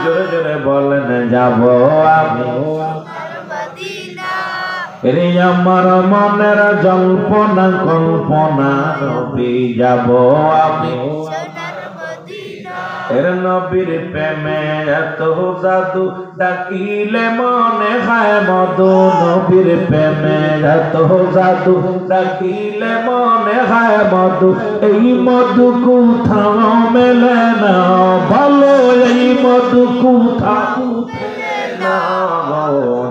জোরে জোরে বলেন যাব আমি। রে আমার মনের জল্পনা কল্পনা নবী যাব আমি, এর নবীর প্রেমে এত জাদু, ডাকিলে মনে হয় মধু, নবীর প্রেমে এত জাদু, ডাকিলে মনে হয় মধু, এই মধু কোথাও মেলে না, বলো এই মধু কোথাও না গো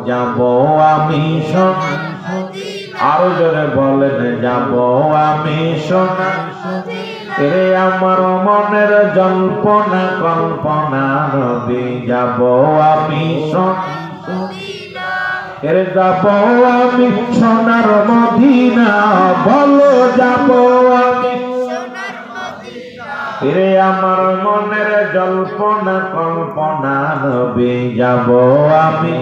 যাব আমি আরো জোরে বলেন যাব আমি সোনা। রে আমার মনের জল্পনা কল্পনা নবী যাব আমি রে যাব আমি সোনার মদিনা, বলো যাব আমি। রে আমার মনের জল্পনা কল্পনা নবী যাব আমি।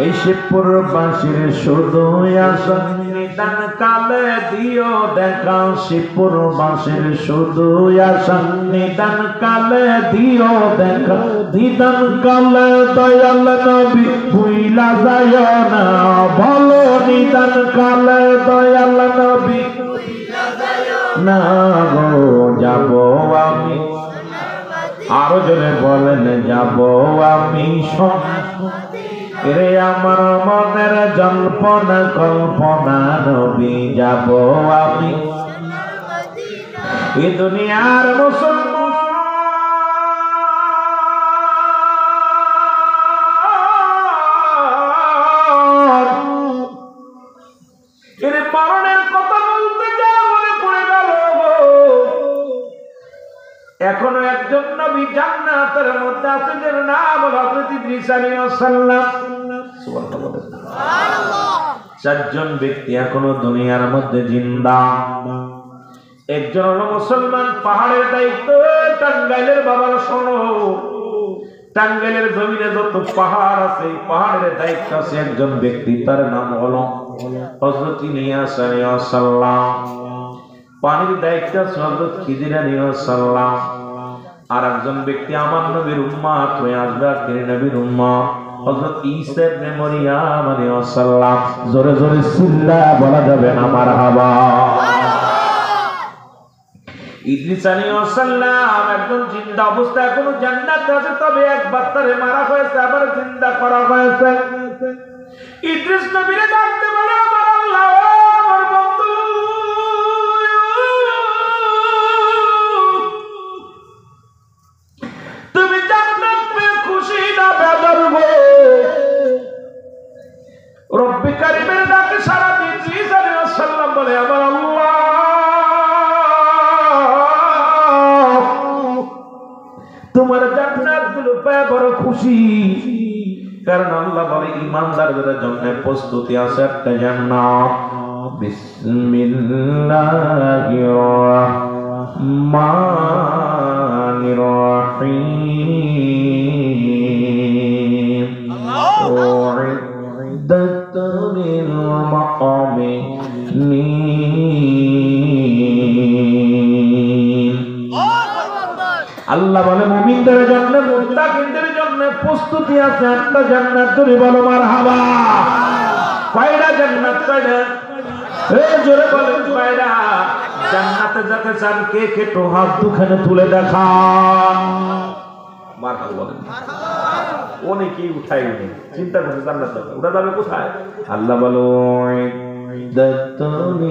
এই শিবপুর বাসীর শুধু আসা নিদান কালে দিও দেখা, শিবপুর বাসীর শুধু আসা নিদান কালে দিও দেখা, নিদান কালে দয়াল নবী ভুইলা যায় না, বলো নিদান কালে দয়াল নবী না গো যাব আমি। আরো জোরে বলেন যাব আমি সোনা। রে আমার মনের জল্পনা কল্পনা নবী যাব আমি। এই দুনিয়ার মুসলমান এর মরণের কথা বলতে যা মনে পড়ে গেল, এখনো একজন নবী জান্নাতের মধ্যে আছে, যার নাম হযরত ইদ্রিস আলাইহিস সালাম। সুবহানাল্লাহ। চারজন ব্যক্তি এখনো দুনিয়ার মধ্যে জিন্দা। একজন হলো মুসলমান, পাহাড়ের দায়িত্ব। টাঙ্গাইলের বাবার শোনো, টাঙ্গাইলের জমিনে যত পাহাড় আছে, পাহাড়ের দায়িত্ব আছে একজন ব্যক্তি, তার নাম হলো হযরত ইলিয়াস আলাইহিস সালাম। পানির দায়িত্ব আছে হযরত খিজির আলাইহিস সালাম। আর একজন ব্যক্তি আমার নবীর উম্মত হয়ে আসবে, তিনি নবীর উম্মত হযরত ঈসা ইবনে মারইয়াম আলাইহিস সালাম। জোরে জোরে সিল্লা বলা যাবে না মারহাবা। ইদ্রিস আলাইহিস সালাম একজন জিন্দা অবস্থায় এখনো জান্নাতে আছে, তবে একবার তারে মারা হয়েছে, আবার জিন্দা করা হয়েছে। ইদ্রিস নবীরে ডাকতে বলে, আমার আল্লাহ, আমার আরো খুশি, কারণ আল্লাহ বলে ইমানদারদের জন্য প্রস্তুতি আছে একটা জান্নাত। বিসমিল্লাহির রহমানির রহিম। উইদ্দাত লিল মুমিনিন। আল্লাহ বলে মুমিনদের জন্য, মুত্তাকিনদের জন্য প্রস্তুতি আছে একটা জান্নাত। তুমি বলো মারহাবা। কয়টা জান্নাত? কয়টা? এই জোরে বলেন কয়টা? জান্নাতে যেতে চান কে কে তো হাত দুখানে তুলে দেখান। মারহাবা বলেন। অনেকেই উঠায়নি, চিন্তা করছে জান্নাত যাবে, ওটা যাবে কোথায়? আল্লাহ বলো দাতুল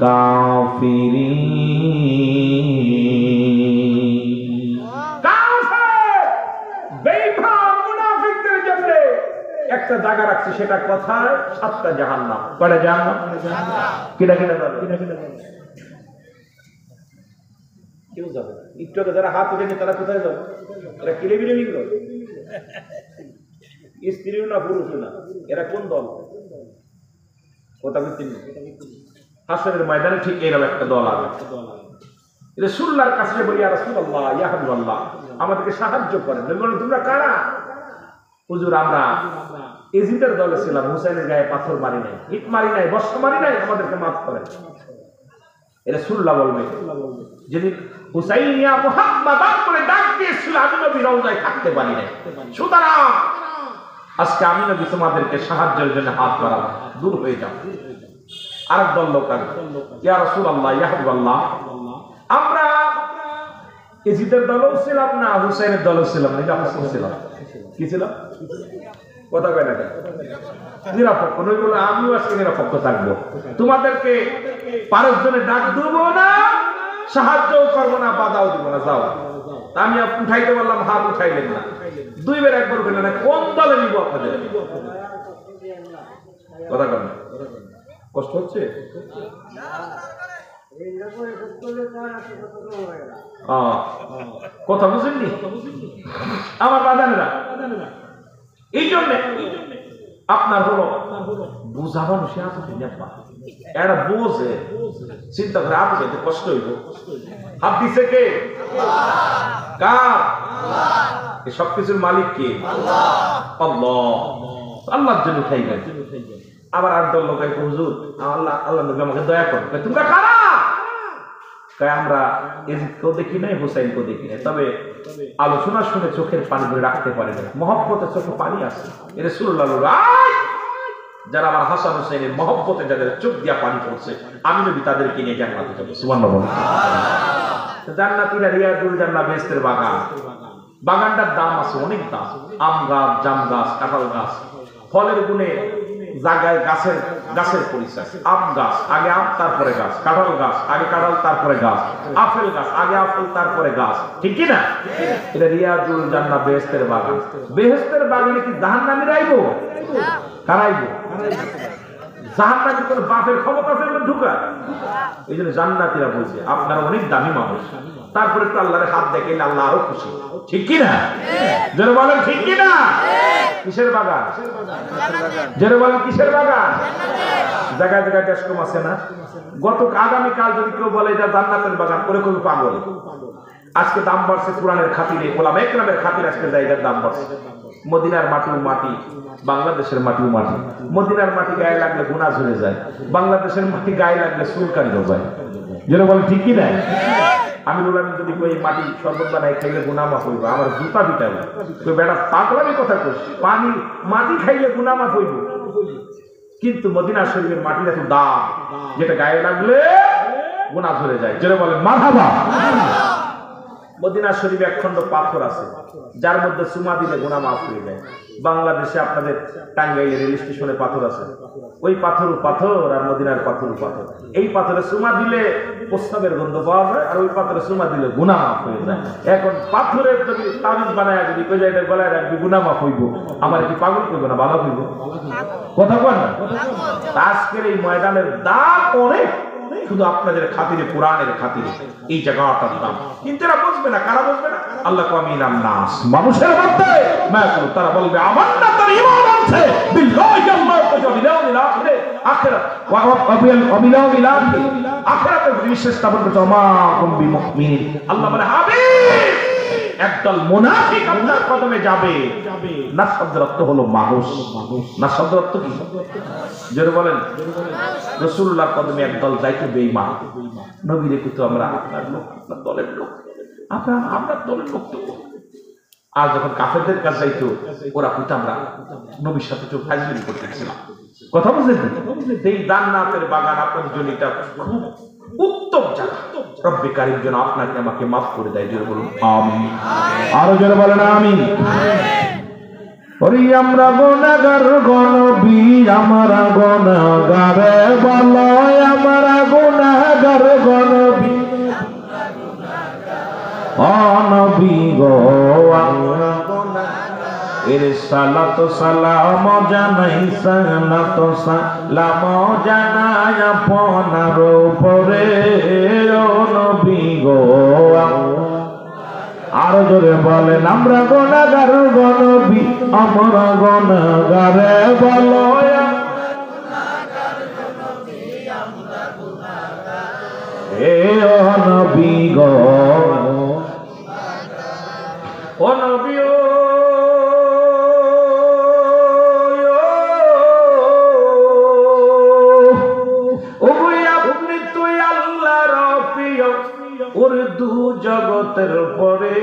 কাফিরিন। কাফের বেঈমান মুনাফিকদের জন্য একটা জায়গা রাখছি, সেটা কোথায়? 7টা জাহান্নাম। কয়টা জাহান্নাম? কিটা কিটা যাবে? কেউ যাবে না। একটু আগে যারা হাত উঠেনি তারা কোথায় যাবে? এরা কিলেবিলে নিল, স্ত্রীও না পুরুষও না, এরা কোন দল? কথা বুঝতে হাসরের ময়দানে ঠিক এরকম একটা দল আছে। রাসূলুল্লাহর কাছে বলি, ইয়া রাসূলুল্লাহ, ইয়া হাবিবাল্লাহ, আমাদেরকে সাহায্য করেন। তোমরা কারা? হুজুর আমরা এজিদের দলে ছিলাম, হুসাইনের গায়ে পাথর মারি নাই, ইট মারি নাই, বর্ষা মারি নাই, আমাদেরকে মাফ করেন। রাসূলুল্লাহ বলবে, যেদিন হুসাইন ইয়া মুহাম্মদ বলে ডাক দিয়েছিল, আমি নবী রওজায় থাকতে পারি নাই, সুতরাং আজকে আমি নবী তোমাদেরকে সাহায্যের জন্য হাত বাড়াবো, দূর হয়ে যাও। আরেক দল লোক আসবে, ইয়া রাসূলুল্লাহ, ইয়া হাবিবাল্লাহ, আমরা এজিদের দলও ছিলাম না, হুসাইনের দলও ছিলাম না, আমরা ছিলাম কি ছিলাম? কথা কয় না কেন? নিরপেক্ষ। নবী বলে আমিও আজকে নিরপেক্ষ থাকবো, তোমাদেরকে পারস্পরিক ডাক দেবো না, সাহায্যও করবো না, বাধাও দিব না, যাও। আমি উঠাইতে বললাম, হাত উঠাইলেন না, 2 বার 1 বার উঠাইলেন না, কোন দলে নিব আপনাদের? কথা কয় না? কষ্ট হচ্ছে? কথা বুঝেননি আমার বাদানেরা? এই জন্য আপনার হলো বুঝাবা সে আছে, এরা বোঝে, চিন্তা করে আপনি কষ্ট হইব। হাত দিছে কে? কার? সবকিছুর মালিক কে? আল্লাহ। আল্লাহর জন্য খাইবেন। আবার আর দল লোক হুজুর, আল্লাহ আল্লাহ নবী আমাকে দয়া করবে, তোমরা কারা? আমরা এজিদকেও দেখি নাই, হুসাইনকেও দেখি নাই, তবে আলোচনা শুনে চোখের পানি ধরে রাখতে পারে না, মহব্বতে চোখে পানি আছে। রাসূলুল্লাহ যারা আমার হাসান হুসাইনের মহব্বতে যাদের চোখ দিয়া পানি পড়ছে, আমি নবী তাদেরকে নিয়ে জান্নাতে যাব। সুবহানাল্লাহ। জান্নাতীরা রিয়াজুল জান্নাহ, বেহেশতের বাগান, বাগানটার দাম আছে, অনেক দাম। আম গাছ, জাম গাছ, কাঁঠাল গাছ, ফলের গুণে জায়গায় গাছের পরিচয়। আম গাছ আগে আম, তারপরে গাছ। কাঁঠাল গাছ আগে কাঁঠাল, তারপরে গাছ। আপেল গাছ আগে আপেল, তারপরে গাছ। ঠিক কি না? এটা রিয়াজুল জান্নাহ, বেহেশতের বাগান। বেহেশতের বাগানে কি জাহান্নামীরা আইব? কারা আইব? জাহান্নামে কোন বাপের ক্ষমতা আছে ঢুকায়? এই জন্য জান্নাতীরা বলছে আপনারা অনেক দামি মানুষ, তারপরে একটু আল্লাহর হাত দেখেন, আল্লাহ আরো খুশি। ঠিক কি না? যারা বলেন ঠিক কি না? কিসের বাগান? যারা বলেন কিসের বাগান? জায়গায় জায়গায় ডেস্কম আছে না? আগামীকাল যদি কেউ বলে এটা জান্নাতের বাগান, করে কোনো পাগল। আজকে দাম বাড়ছে কোরআনের খাতিরে, ওলামা ইকরামের খাতিরে আজকে জায়গার দাম বাড়ছে। মদিনার মাটিও মাটি, বাংলাদেশের মাটিও মাটি। মদিনার মাটি গায়ে লাগলে গুনাহ ঝরে যায়, বাংলাদেশের মাটি গায়ে লাগলে চুলকানি যায়। যেন বলে ঠিক কি না? আমি বললাম যদি কই মাটি শরবত বানাই খাইলে গুনাহ মাফ হইব, আমার জুতা পিটাবে। তো বেটা পাগলামি কথা কইস, পানি মাটি খাইলে গুনাহ মাফ হইব, কিন্তু মদিনা শরীফের মাটির এত দাম, যেটা গায়ে লাগলে গুনাহ ঝরে যায়। যেন বলে মারহাবা। মদিনা শরীফে একখণ্ড পাথর আছে, যার মধ্যে চুমা দিলে গুনাহ মাফ হয়ে যায়। বাংলাদেশে আপনাদের টাঙ্গাইলে রেল স্টেশনে পাথর আছে, ওই পাথর পাথর আর মদিনার পাথর পাথর। এই পাথরে চুমা দিলে প্রস্তাবের গন্ধ পাওয়া যায়, আর ওই পাথরে চুমা দিলে গুনাহ মাফ হয়ে যায়। এখন পাথরের যদি তাবিজ বানায় যদি কই যায় গলায় রাখবি গুনাহ মাফ হইব, আমার কি পাগল করবে না? ভালো হইব। কথা বল না? আজকের এই ময়দানের দাম অনেক, শুধু আপনাদের খাতিরে, কোরআনের খাতিরে এই জায়গাটার দাম। কিন্তু এরা বুঝবে না। কারা বুঝবে না? আল্লাহ কামিনান নাস, মানুষের মধ্যে মায়াকুল, তারা বলবে আমান্না, তার ঈমান আছে বিল্লাহি আল্লাহ ওয়া বিল আখির, আখিরাত ওয়া বিল আখির, আখিরাতের বিশ্বাস স্থাপন করতে মা কুম বিমুমিন। আল্লাহ বলে হাবিব, একদল মুনাফিক আপনার কদমে যাবে। না শব্দের অর্থ হলো মানুষ, না শব্দের অর্থ কি? জোরে বলেন। রাসূলুল্লাহর কদমে একদল যাইতো বেঈমান। নবী রেখে তো আমরা আপনার লোক, আপনার দলের লোক, আপনার দলের লোক তো। আর যখন কাফেরদের কাছে যাইতো ওরা কইতো আমরা নবীর সাথে তো ফাজলিমি করতেছিলাম। কথা বুঝলেন? এই জান্নাতের বাগান আপনাদের জন্য এটা খুব উত্তম জায়গা। রব্বে কারীম যেন আপনাকে আমাকে মাফ করে দেয়। জোরে বলুন আমিন। আরো জোরে বলেন আমিন। ওরে আমরা গুনাহগার গনবী, আমরা গুনাহগারে বলো, আমরা গুনাহগার গনবী, ও নবী গো আমরা গুনাহগার, এর সালাত সালাম জানাই, সালাত সালাম জানাই আপনার উপরে, ও নবী গো। আরো জোরে বলেন আমরা গুনাহগার গনবী, আমরা গুনাহগারে বলো, এ ও নবী গো, ও নবী উর্দু জগতের পরে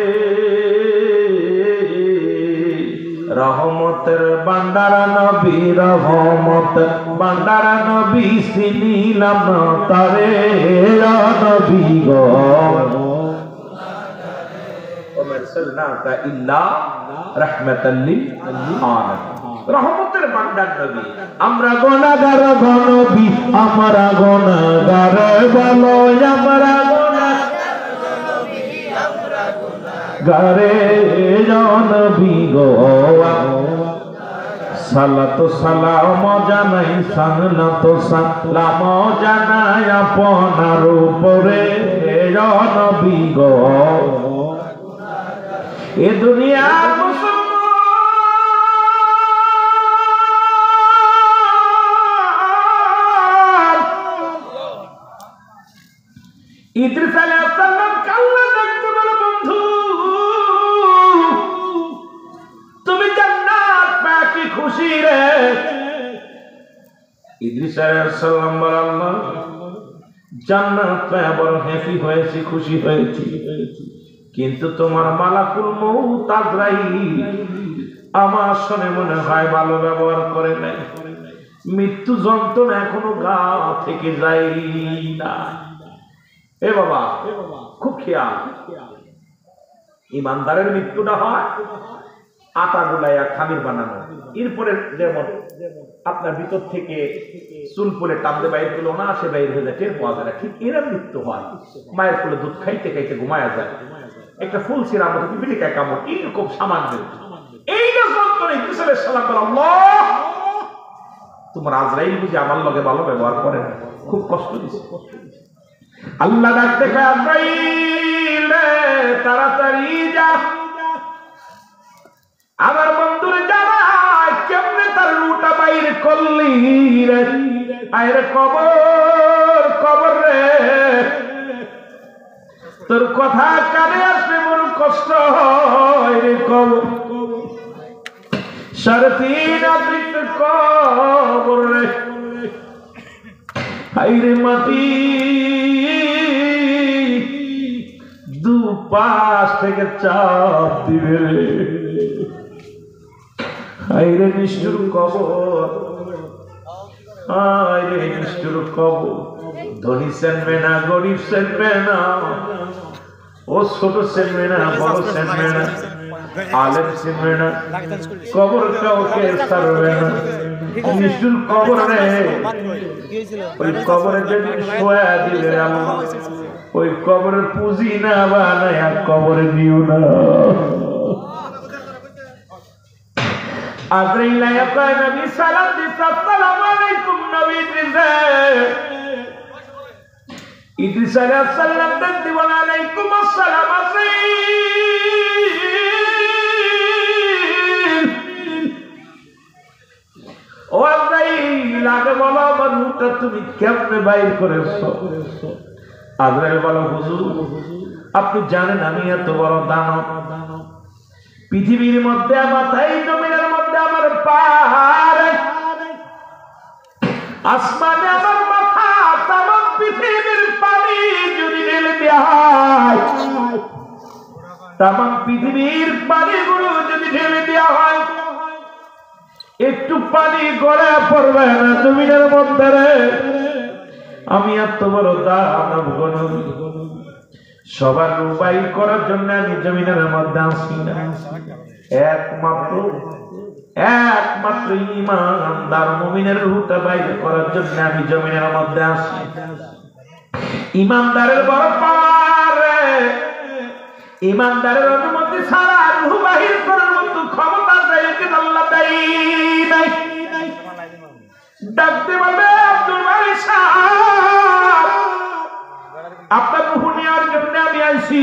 রহমতের বান্দার নবী, রহমতের বান্দার নবী, চিনিলাম না তারে, নবী গো ওমারসালনাকা ইল্লা রাহমাতাল লিল আলামিন। রহমতের বান্দার নবী, আমরা গুনাহগার নবী, আমরা গুনাহগার বলো, আমরা গারে নবী গো। সালাত সালাম জানাই, সালাত সালাম জানাই আপনার উপরে, নবী গো। এ দুনিয়ার মুসলমান ইদ্রিস আলাইহিস সালাম কাল্লা দেখতে বলে, বন্ধু তুমি জান্নাত পেয়ে কি খুশি রে? ইদ্রিস আলাইহিস সালাম বলে, আল্লাহ জান্নাত পেয়ে বড় হ্যাপি হয়েছি, খুশি হয়েছি, কিন্তু তোমার মালাকুল মউত আজরাইল আমার শুনে মনে হয় ভালো ব্যবহার করে নাই, মৃত্যু যন্ত্রণা এখনো গা থেকে যায় না। এ বাবা খুব খেয়াল, ইমানদারের মৃত্যুটা হয় আটা গুলাইয়া খামির বানানো, এরপরে যেমন আপনার ভিতর থেকে চুল পরে টানতে বাইর করলো না, সে বাইর হয়ে যায়, টের পাওয়া যায় না, ঠিক এরা মৃত্যু হয়। মায়ের কোলে দুধ খাইতে খাইতে ঘুমায়া যায়, একটা ফুল ছিঁড়া মতো পিপিলিকায় কামড়, এইরকম সামান্য এইটা যন্ত্রণা। ইদ্রিস আলাইহিস সালাম বলে, আল্লাহ তোমার আজরাইল বুঝি আমার লগে ভালো ব্যবহার করে না, খুব কষ্ট দিছে। আল্লাহ ডাক দেখে, আজরাইল তাড়াতাড়ি যা, আমার বন্ধুরে জানা কেমনে তার রুটা বাইর করলি রে, আরে কবর কবর রে, তোর কথা কানে আসলে বড় কষ্ট হয় রে, কবর 3.5 আবৃত কবর রে, হাইরে মাটি দু পাশ থেকে চাপ দিবে রে, হাইরে নিষ্ঠুর কবর, হাইরে নিষ্ঠুর কবর। ধনী সেনবে না, গরিব সেনবে না, ও ছোট সেনবে না, বড় সেনবে না, আলেম সেনবে না, কবর কাউকে ছাড়বে না, নিষ্ঠুর কবর রে। ওই কবরে যদি শোয়া দিলে ওই কবরের পুঁজি না বানায় কবরে দিও না। আজরাইল আয়া কয়, নবী সালাম দিস, আসসালামু আলাইকুম নবী ইদ্রিস। ইদ্রিস আলাইহিস সালাম দেখতে বলে, আলাইকুম আসসালাম। রূহটা তুমি কেমনে বাইর করেছো? আজরাইল বলে হুজুর আপনি জানেন আমি এত বড় দানব, পৃথিবীর মধ্যে আমার তাই জমিনের মধ্যে আমার পার, আসমানে আমার মাথা, তামাম পৃথিবীর পানি যদি ঢেলে দেয়া হয়, তামাম পৃথিবীর পানিগুলো যদি ঢেলে দেওয়া হয়, একটু পানি গড়ে পড়বে না জমিনের মধ্যে রে। আমি এত বড় দানব গণবি, সবার রূপাই করার জন্য আমি জমিনের মধ্যে আসি না। একমাত্র ঈমানদার মুমিনের রূহটা বাইর করার জন্য আমি জমিনের মধ্যে আসি। ঈমানদারের বড় পাওয়ার, ঈমানদারের অনুমতি ছাড়া রূহ বাহির করার মতো ক্ষমতা দেয় কিনা আল্লাহ দেয় নাই। ডাকতে বলবে আব্দুল বারী সাহেব আপনার রূহ নেওয়ার জন্য আমি আইছি।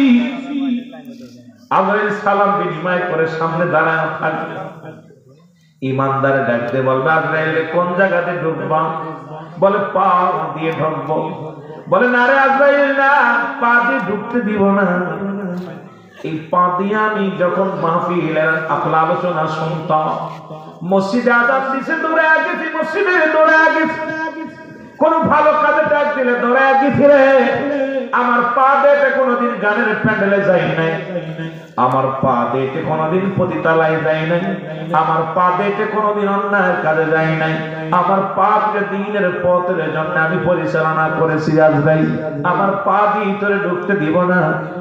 আজরাইল সালাম বিনিময় করে সামনে দাঁড়ানো থাকবে। ঈমানদারে ডাকতে বলবে আজরাইল কোন জায়গাতে ঢুকবা? বলে পা দিয়ে ঢুকবো। বলে না রে আজরাইল না, পা দিয়ে ঢুকতে দিব না। এই পা দিয়ে আমি যখন মাহফিলের আখলা আলোচনা শুনতাম, মসজিদে আযান দিছে দৌড়ে গেছি, মসজিদে দৌড়ে গেছি, কোন ভালো কাজে ডাক দিলে দৌড়ে গেছি রে। আমার পা দিয়ে কোনোদিন গানের প্যান্ডেলে যাই নাই, আমার পা দিয়ে কোনোদিন পতিতালায় যাই নাই, আমার পা দিয়ে কোনোদিন অন্যায়ের কাজে যাই নাই, আমার পা দিয়ে দ্বীনের পথের জন্য আমি পরিচালনা করেছি। আজরাইল আমার পা দিয়ে তোরে ঢুকতে দিব না।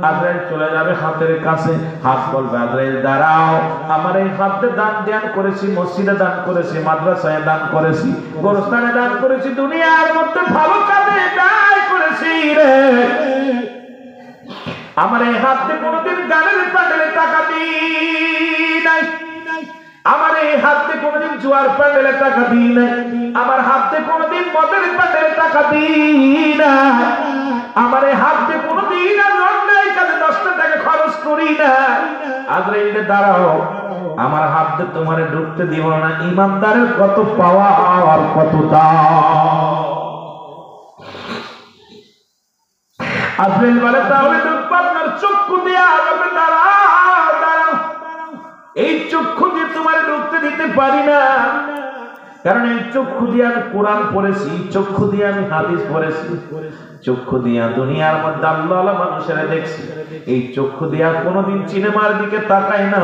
আজরাইল চলে যাবে হাতের কাছে, হাত বলবে আজরাইল দাঁড়াও, আমার এই হাতে দান ধ্যান করেছি, মসজিদে দান করেছি, মাদ্রাসায় দান করেছি, গোরস্থানে দান করেছি, দুনিয়ার মধ্যে ভালো কাজে দান করেছি রে। আমার এই হাতে কোনোদিন গানের প্যান্ডেলে টাকা দিই নাই, আমার এই হাতে কোনোদিন জুয়ার প্যান্ডেলে টাকা দিই নাই, আমার হাতে কোনোদিন মদের প্যান্ডেলে টাকা দিই না, আমার এই হাতে কোনোদিন আমি অন্যায় কাজে 10 টাকা খরচ করি না। আজরাইল দাঁড়াও, আমার হাতে তোমারে ঢুকতে দিব না। ঈমানদারের কত পাওয়ার, কত দাম। আজরাইল বলে তাহলে ঢুকবো আপনার চক্ষু দিয়ে। আমাকে দাঁড়াও দাঁড়াও, এই চক্ষু দিয়ে তোমার ঢুকতে দিতে পারি না, কারণ এই চক্ষু দিয়ে আমি কোরআন পড়েছি, চক্ষু দিয়ে আমি হাদিস পড়েছি, চক্ষু দিয়া দুনিয়ার মধ্যে আল্লাহ মানুষেরা দেখছি। এই চক্ষু দিয়া কোনোদিন সিনেমার দিকে তাকাই না,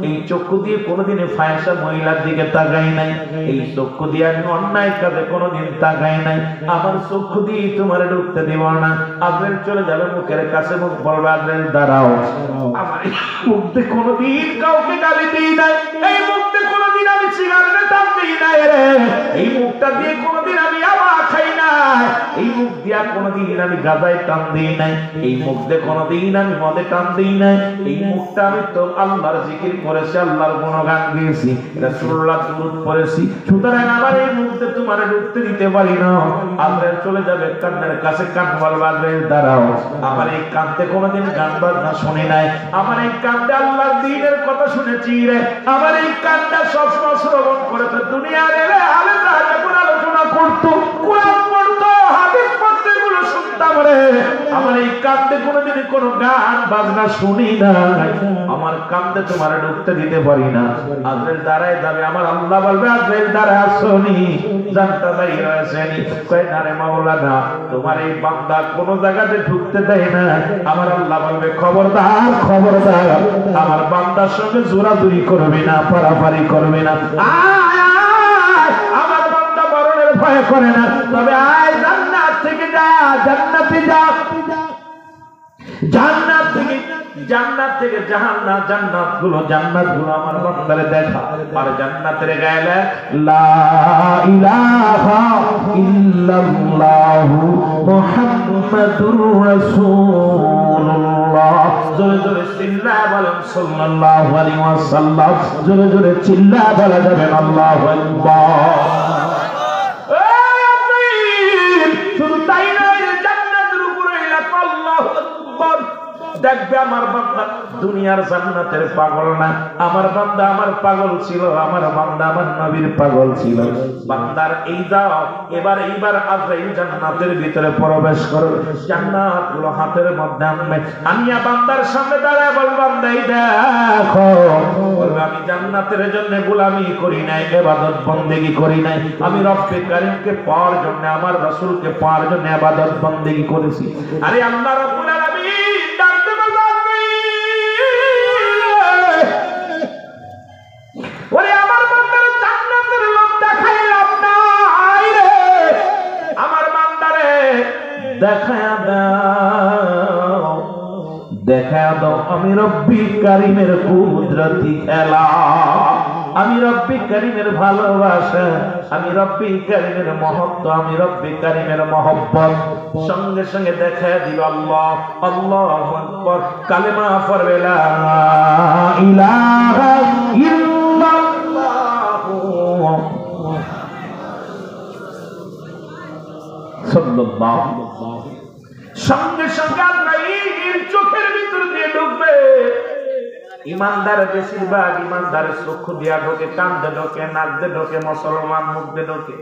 এই চক্ষু দিয়ে কোনোদিন ফায়সা মহিলার দিকে তাকাই নাই, এই চক্ষু দিয়ে আমি অন্যায় কাজে কোনোদিন তাকাই নাই। আমার চক্ষু দিয়ে তোমার ঢুকতে দেব না। আজরাইল চলে যাবে মুখের কাছে, মুখ বলবে আজরাইল দাঁড়াও, আমার মুখ দিয়ে কোনোদিন কাউকে গালি দিই নাই, এই মুখ দিয়ে কোনোদিন আমি সিগারেট টান দিই নাই রে, এই মুখটা দিয়ে কোনোদিন আমি আবার খাই নাই, এই মুখ দিয়া কোনোদিন আমি গাঁজায় টান দিই নাই, এই মুখ দিয়ে কোনোদিন আমি মদে টান দিই নাই, এই মুখটা আমি তো আল্লাহর জিকির করেছি, আল্লাহর গুণগান গেয়েছি, রাসূলুল্লাহ দুরূদ পড়েছি, সুতরাং আমার এই মুখ দিয়ে তোমারে ঢুকতে দিতে পারি না। আজরাইল চলে যাবে কানের কাছে, কান বলবে আজরাইল দাঁড়াও, আমার এই কানতে কোনোদিন গান বাজনা শুনি নাই, আমার এই কানতে আল্লাহর দ্বীনের কথা শুনেছি রে, আমার এই কানটা সবসময় শ্রবণ করেছে দুনিয়ার এলে আলেমরা যখন আলোচনা করতো, কোরআন পড়তো, হাদিস পড়তো, এগুলো শুনতাম রে, আমার এই কান্দে কোনোদিন কোনো গান বাজনা শুনি নাই, আমার কান্দে তোমার ঢুকতে দিতে পারি না। আজরাইল দাঁড়ায় যাবে, আমার আল্লাহ বলবে আজরাইল দাঁড়ায় আসনি, জানতা দাঁড়িয়ে রয়েছেনি, কয় না রে মাওলানা, তোমার এই বান্দা কোনো জায়গাতে ঢুকতে দেয় না। আমার আল্লাহ বলবে খবরদার খবরদার, আমার বান্দার সঙ্গে জোরাজুরি করবে না, পারাপারি করবে না, আমার বান্দা মরণের ভয় করে না, তবে আয় জান্নাত থেকে যা, জান্নাতে যা, জান্নাত থেকে জাহান্নাম, জান্নাত গুলো আমার বান্দারে দেখা, আর জান্নাতের গায়ে লা ইলাহা ইল্লাল্লাহু মুহাম্মাদুর রাসূলুল্লাহ। জোরে জোরে চিল্লায় বলেন সাল্লাল্লাহু আলাইহি ওয়াসাল্লাম, জোরে জোরে চিল্লায় বলা যাবেন আল্লাহু আকবার। শুধু তাই নয়, জান্নাতের উপরে আল্লাহু আকবার, দেখবে আমার বান্দা দুনিয়ার জান্নাতের পাগল না, আমার বান্দা আমার পাগল ছিল, আমার বান্দা আমার নবীর পাগল ছিল। বান্দার এই যাও এইবার আজরাইল জান্নাতের ভিতরে প্রবেশ করবে, জান্নাতগুলো হাতের মধ্যে আনবে, আনিয়া বান্দার সামনে দাঁড়ায় বলবে বান্দা এই দেখো, বলবে আমি জান্নাতের জন্য গোলামি করি নাই, ইবাদত বন্দেগী করি নাই, আমি রব্বে কারীমকে পাওয়ার জন্য, আমার রাসূলকে পাওয়ার জন্য ইবাদত বন্দেগী করেছি। আরে আল্লাহ রাব্বুল আলামিন ডাকতে বলবে ওরে আমার বান্দার জান্নাতের লোক দেখাইলাম নাই রে, আমার বান্দারে দেখায়া দাও, দেখায়া দাও আমি রব্বি কারীমের কুদরতি খেলা, আমি রব্বি কারীমের ভালোবাসা, আমি রব্বি কারীমের মহত্ব, আমি রব্বি কারীমের মহব্বত। সঙ্গে সঙ্গে দেখায়া দিল আল্লাহ, আল্লাহু আকবার, কালেমা পড়বে লা ইলাহা ইল্লাল্লাহু সাল্লাল্লাহু। সঙ্গে সঙ্গে আজরাইল চোখের ভিতর দিয়ে ঢুকবে। ইমানদার বেশিরভাগ ইমানদারের চক্ষু দিয়া ঢোকে, কান দিয়ে ঢোকে, নাক দিয়ে ঢোকে, মুসলমান মুখ দিয়ে ঢোকে।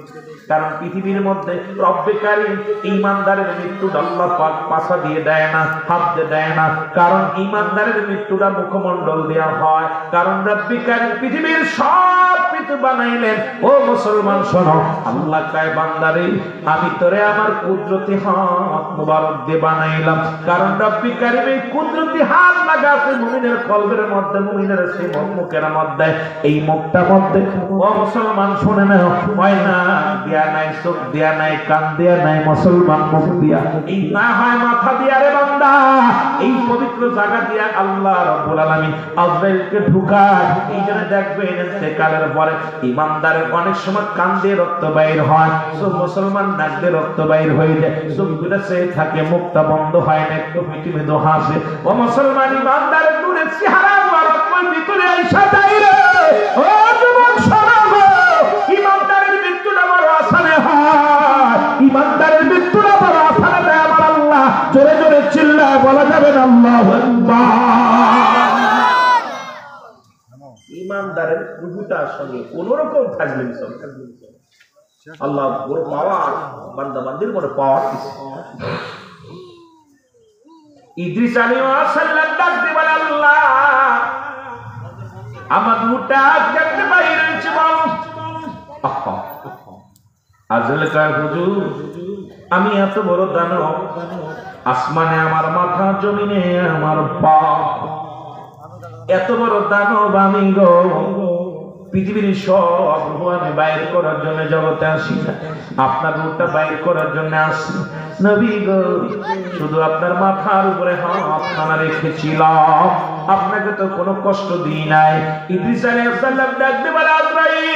কারণ পৃথিবীর মধ্যে রব্বে কারীম ইমানদারের মৃত্যুটা আল্লাহ পাক পাছা দিয়ে দেয় না, হাত দিয়ে দেয় না। কারণ ইমানদারের মৃত্যুটা মুখমণ্ডল দেওয়া হয়। কারণ রব্বে কারীম পৃথিবীর সব কিছু বানাইলেন। ও মুসলমান শোনো, আল্লাহ কয় বান্দারে আমি তোরে আমার কুদরতি হাত মুবারক দিয়ে বানাইলাম। কারণ রব্বে কারীম এই কুদরতি হাত লাগাতে মুমিনের কলবের মধ্যে, মুমিনের সেই মুখের মধ্যে, এই মুখটার মধ্যে। ও মুসলমান শুনে নাও, হয় না দিয়া নাই, চোখ দিয়া নাই, কান দিয়া নাই, মুসলমান মুখ দিয়া, এই না হয় মাথা দিয়া রে বান্দা, এই পবিত্র জায়গা দিয়া আল্লাহ রাব্বুল আলামিন আজরাইলকে ঢুকায়। এই জন্য দেখবেন ইন্তেকালের পরে ইমানদারের অনেক সময় কান দিয়ে রক্ত বাইর হয়, সব মুসলমান নাক দিয়ে রক্ত বাইর হয়ে যায়, চোখ দুটো চেয়ে থাকে, মুখটা বন্ধ হয় না, একটু মিটি মেদো হাসে। ও মুসলমান ইমানদারের নূরের চেহারা ভিতরে আইসা যাই রে। ও যুবক শোনো গো, ইমানদারের মৃত্যুটা বড় আসানে হয়, ইমানদারের মৃত্যুটা বড় আসানে দেয় আমার আল্লাহ। জোরে জোরে চিল্লায় বলা যাবে না আল্লাহু আকবার। ইমানদারের রূহটার সঙ্গে কোন রকম থাকবে আল্লাহ বড় পাওয়ার, বান্দা বান্দির বড় পাওয়ার। ইদ্রিস আলাইহিস সালাম ডাক দিয়ে বলে আল্লাহ আমার রূহটা কেমনে বাইরে হয়েছে বল। আজরাইল কয় হুজুর আমি এত বড় দানব, আসমানে আমার মাথা, জমিনে আমার পা, এত বড় দানব আমি গো, পৃথিবীর সব রূহ আমি বাইর করার জন্য জগতে আসি না, আপনার রূহটা বাইর করার জন্য আসি। নবী গো শুধু আপনার মাথার উপরে হাতখানা রেখেছিলাম, আপনাকে তো কোনো কষ্ট দিই নাই। ইদ্রিস আলাইহিস সালাম ডাক দিয়ে বলে আজরাইল,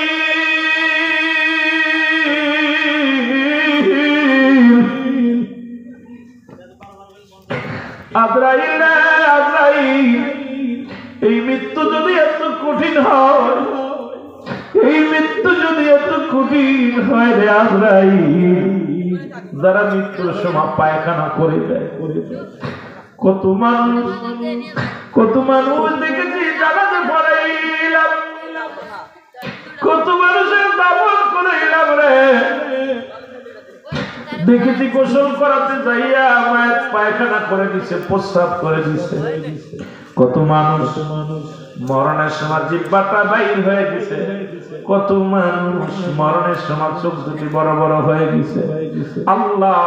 আজরাইল, আজরাইল, এই মৃত্যু যদি এত কঠিন হয়, এই মৃত্যু যদি এত কঠিন হয় রে আজরাইল, যারা মৃত্যুর সময় পায়খানা করে দেয়, কত মানুষ দেখেছি জানাতে পড়াইলাম, কত মানুষের দাফন করাইলাম রে, দেখেছি গোসল করাতে যাইয়া মায়ের পায়খানা করে দিছে, প্রস্রাব করে দিছে। কত মানুষ মরণের সময় জিহ্বাটা বাইর হয়ে গেছে, কত মানুষ মরণের সময় চোখ দুটি বড় বড় হয়ে গেছে। আল্লাহ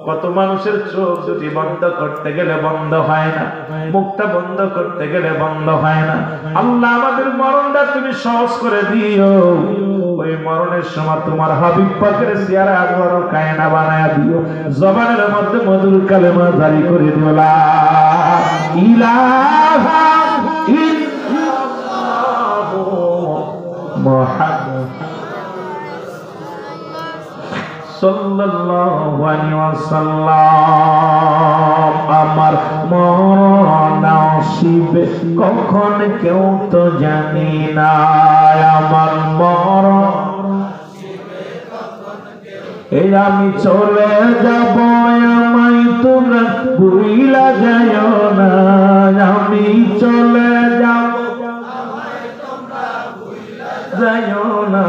কত মানুষের চোখ দুটি বন্ধ করতে গেলে বন্ধ হয় না, মুখটা বন্ধ করতে গেলে বন্ধ হয় না। আল্লাহ আমাদের মরণটা তুমি সহজ করে দিও, ওই মরণের সময় তোমার হাবিব পাকের চেহারা আরো কায়না বানায়া দিও, জবানের মধ্যে মধুর কালেমা জারি করে দিও লা ইলাহা ইল্লাল্লাহু মুহাম্মাদ সাল্লাল্লাহু আলাইহি ওয়াসাল্লাম। আমার মরণ আসিবে কখন কেউ তো জানি না, আমার মরণ এই আমি চলে যাব, আমায় তোমরা ভুইলা যাইও না, আমি চলে যাব, যাইও না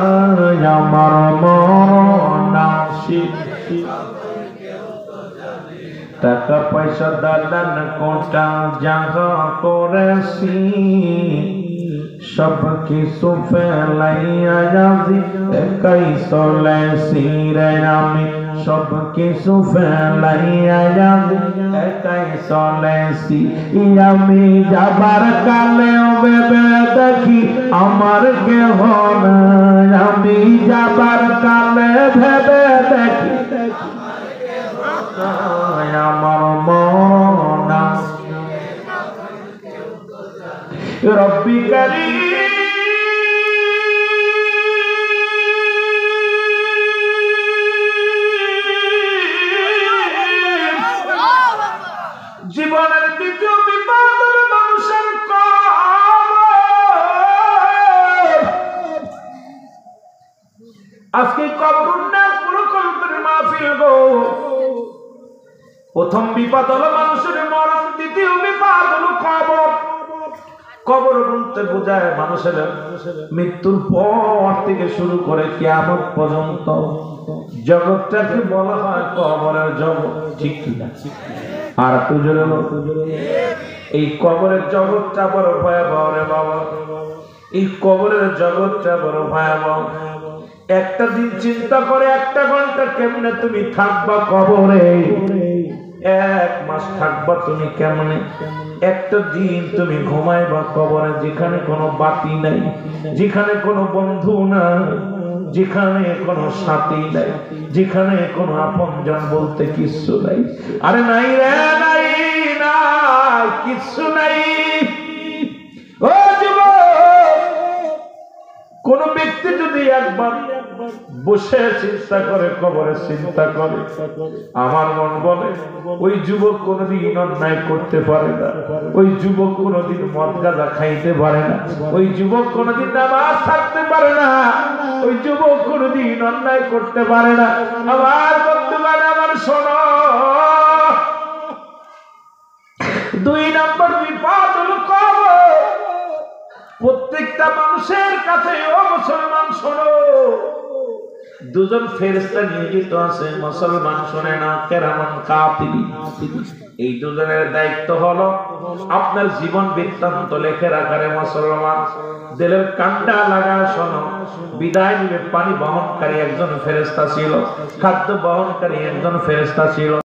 আমার মরণ আসিবে। টাকা পয়সা দাদান কোটা যাহা করেছি, সব কিছু ফেলাইয়া যাবি একাই চলেছি রে আমি, সব কিছু ফেলাইয়া যাবি একাই চলেছি। আমি যাবার কালেও ভেবে দেখি আমার কেহ নাই, আমি যাবার কালে ভেবে দেখি আমার মন রব্বি কারীম। জীবনের দ্বিতীয় বিপদ হলো মানুষের কবর। আজকে কবর না প্রকল্পের মাহফিল গো। প্রথম বিপদ হলো মানুষের মরণ, দ্বিতীয় বিপদ হলো কবর। কবর বলতে বোঝায় মানুষের মৃত্যুর পর থেকে শুরু করে কিয়ামত পর্যন্ত জগৎটাকে বলা হয় কবরের জগৎ, ঠিক কিনা? আর একটু জোরে এই কবরের জগৎটা বড় ভয়াবহ রে বাবা, এই কবরের জগৎটা বড় ভয়াবহ। একটা দিন চিন্তা করে, একটা ঘন্টা কেমনে তুমি থাকবা কবরে, এক মাস থাকবা তুমি কেমনে, একটা দিন তুমি ঘুমাইবা কবরে, যেখানে কোনো বাতি নাই, যেখানে কোনো বন্ধু নাই, যেখানে কোনো সাথী নাই, যেখানে কোনো আপনজন বলতে কিচ্ছু নাই। আরে নাই রে, নাই নাই কিচ্ছু নাই। ও যুবক, কোন ব্যক্তি যদি একবার বসে চিন্তা করে, কবরে চিন্তা করে, আমার মন বলে ওই যুবক কোনদিন অন্যায় করতে পারে না, ওই যুবক কোনদিন মদ গাঁজা খাইতে পারে না, ওই যুবক কোনদিন নামাজ ছাড়তে পারে না, ওই যুবক কোনদিন অন্যায় করতে পারে না। আমার বন্ধুগণ, আমার শোনো, দুই নম্বর বিপদ হলো কবর। প্রত্যেকটা মানুষের কাছে, ও মুসলমান শোনো, দুজন ফেরেশতা নিয়োজিত আছে, মুসলমান শোনে না, কেরামান কাতিবিন। এই দুজনের দায়িত্ব হলো আপনার জীবন বৃত্তান্ত লেখে রাখারে। মুসলমান দিলের কান্ডা লাগা শোনো, বিদায় নিবে পানি বহনকারী একজন ফেরেশতা ছিল, খাদ্য বহনকারী একজন ফেরেশতা ছিল।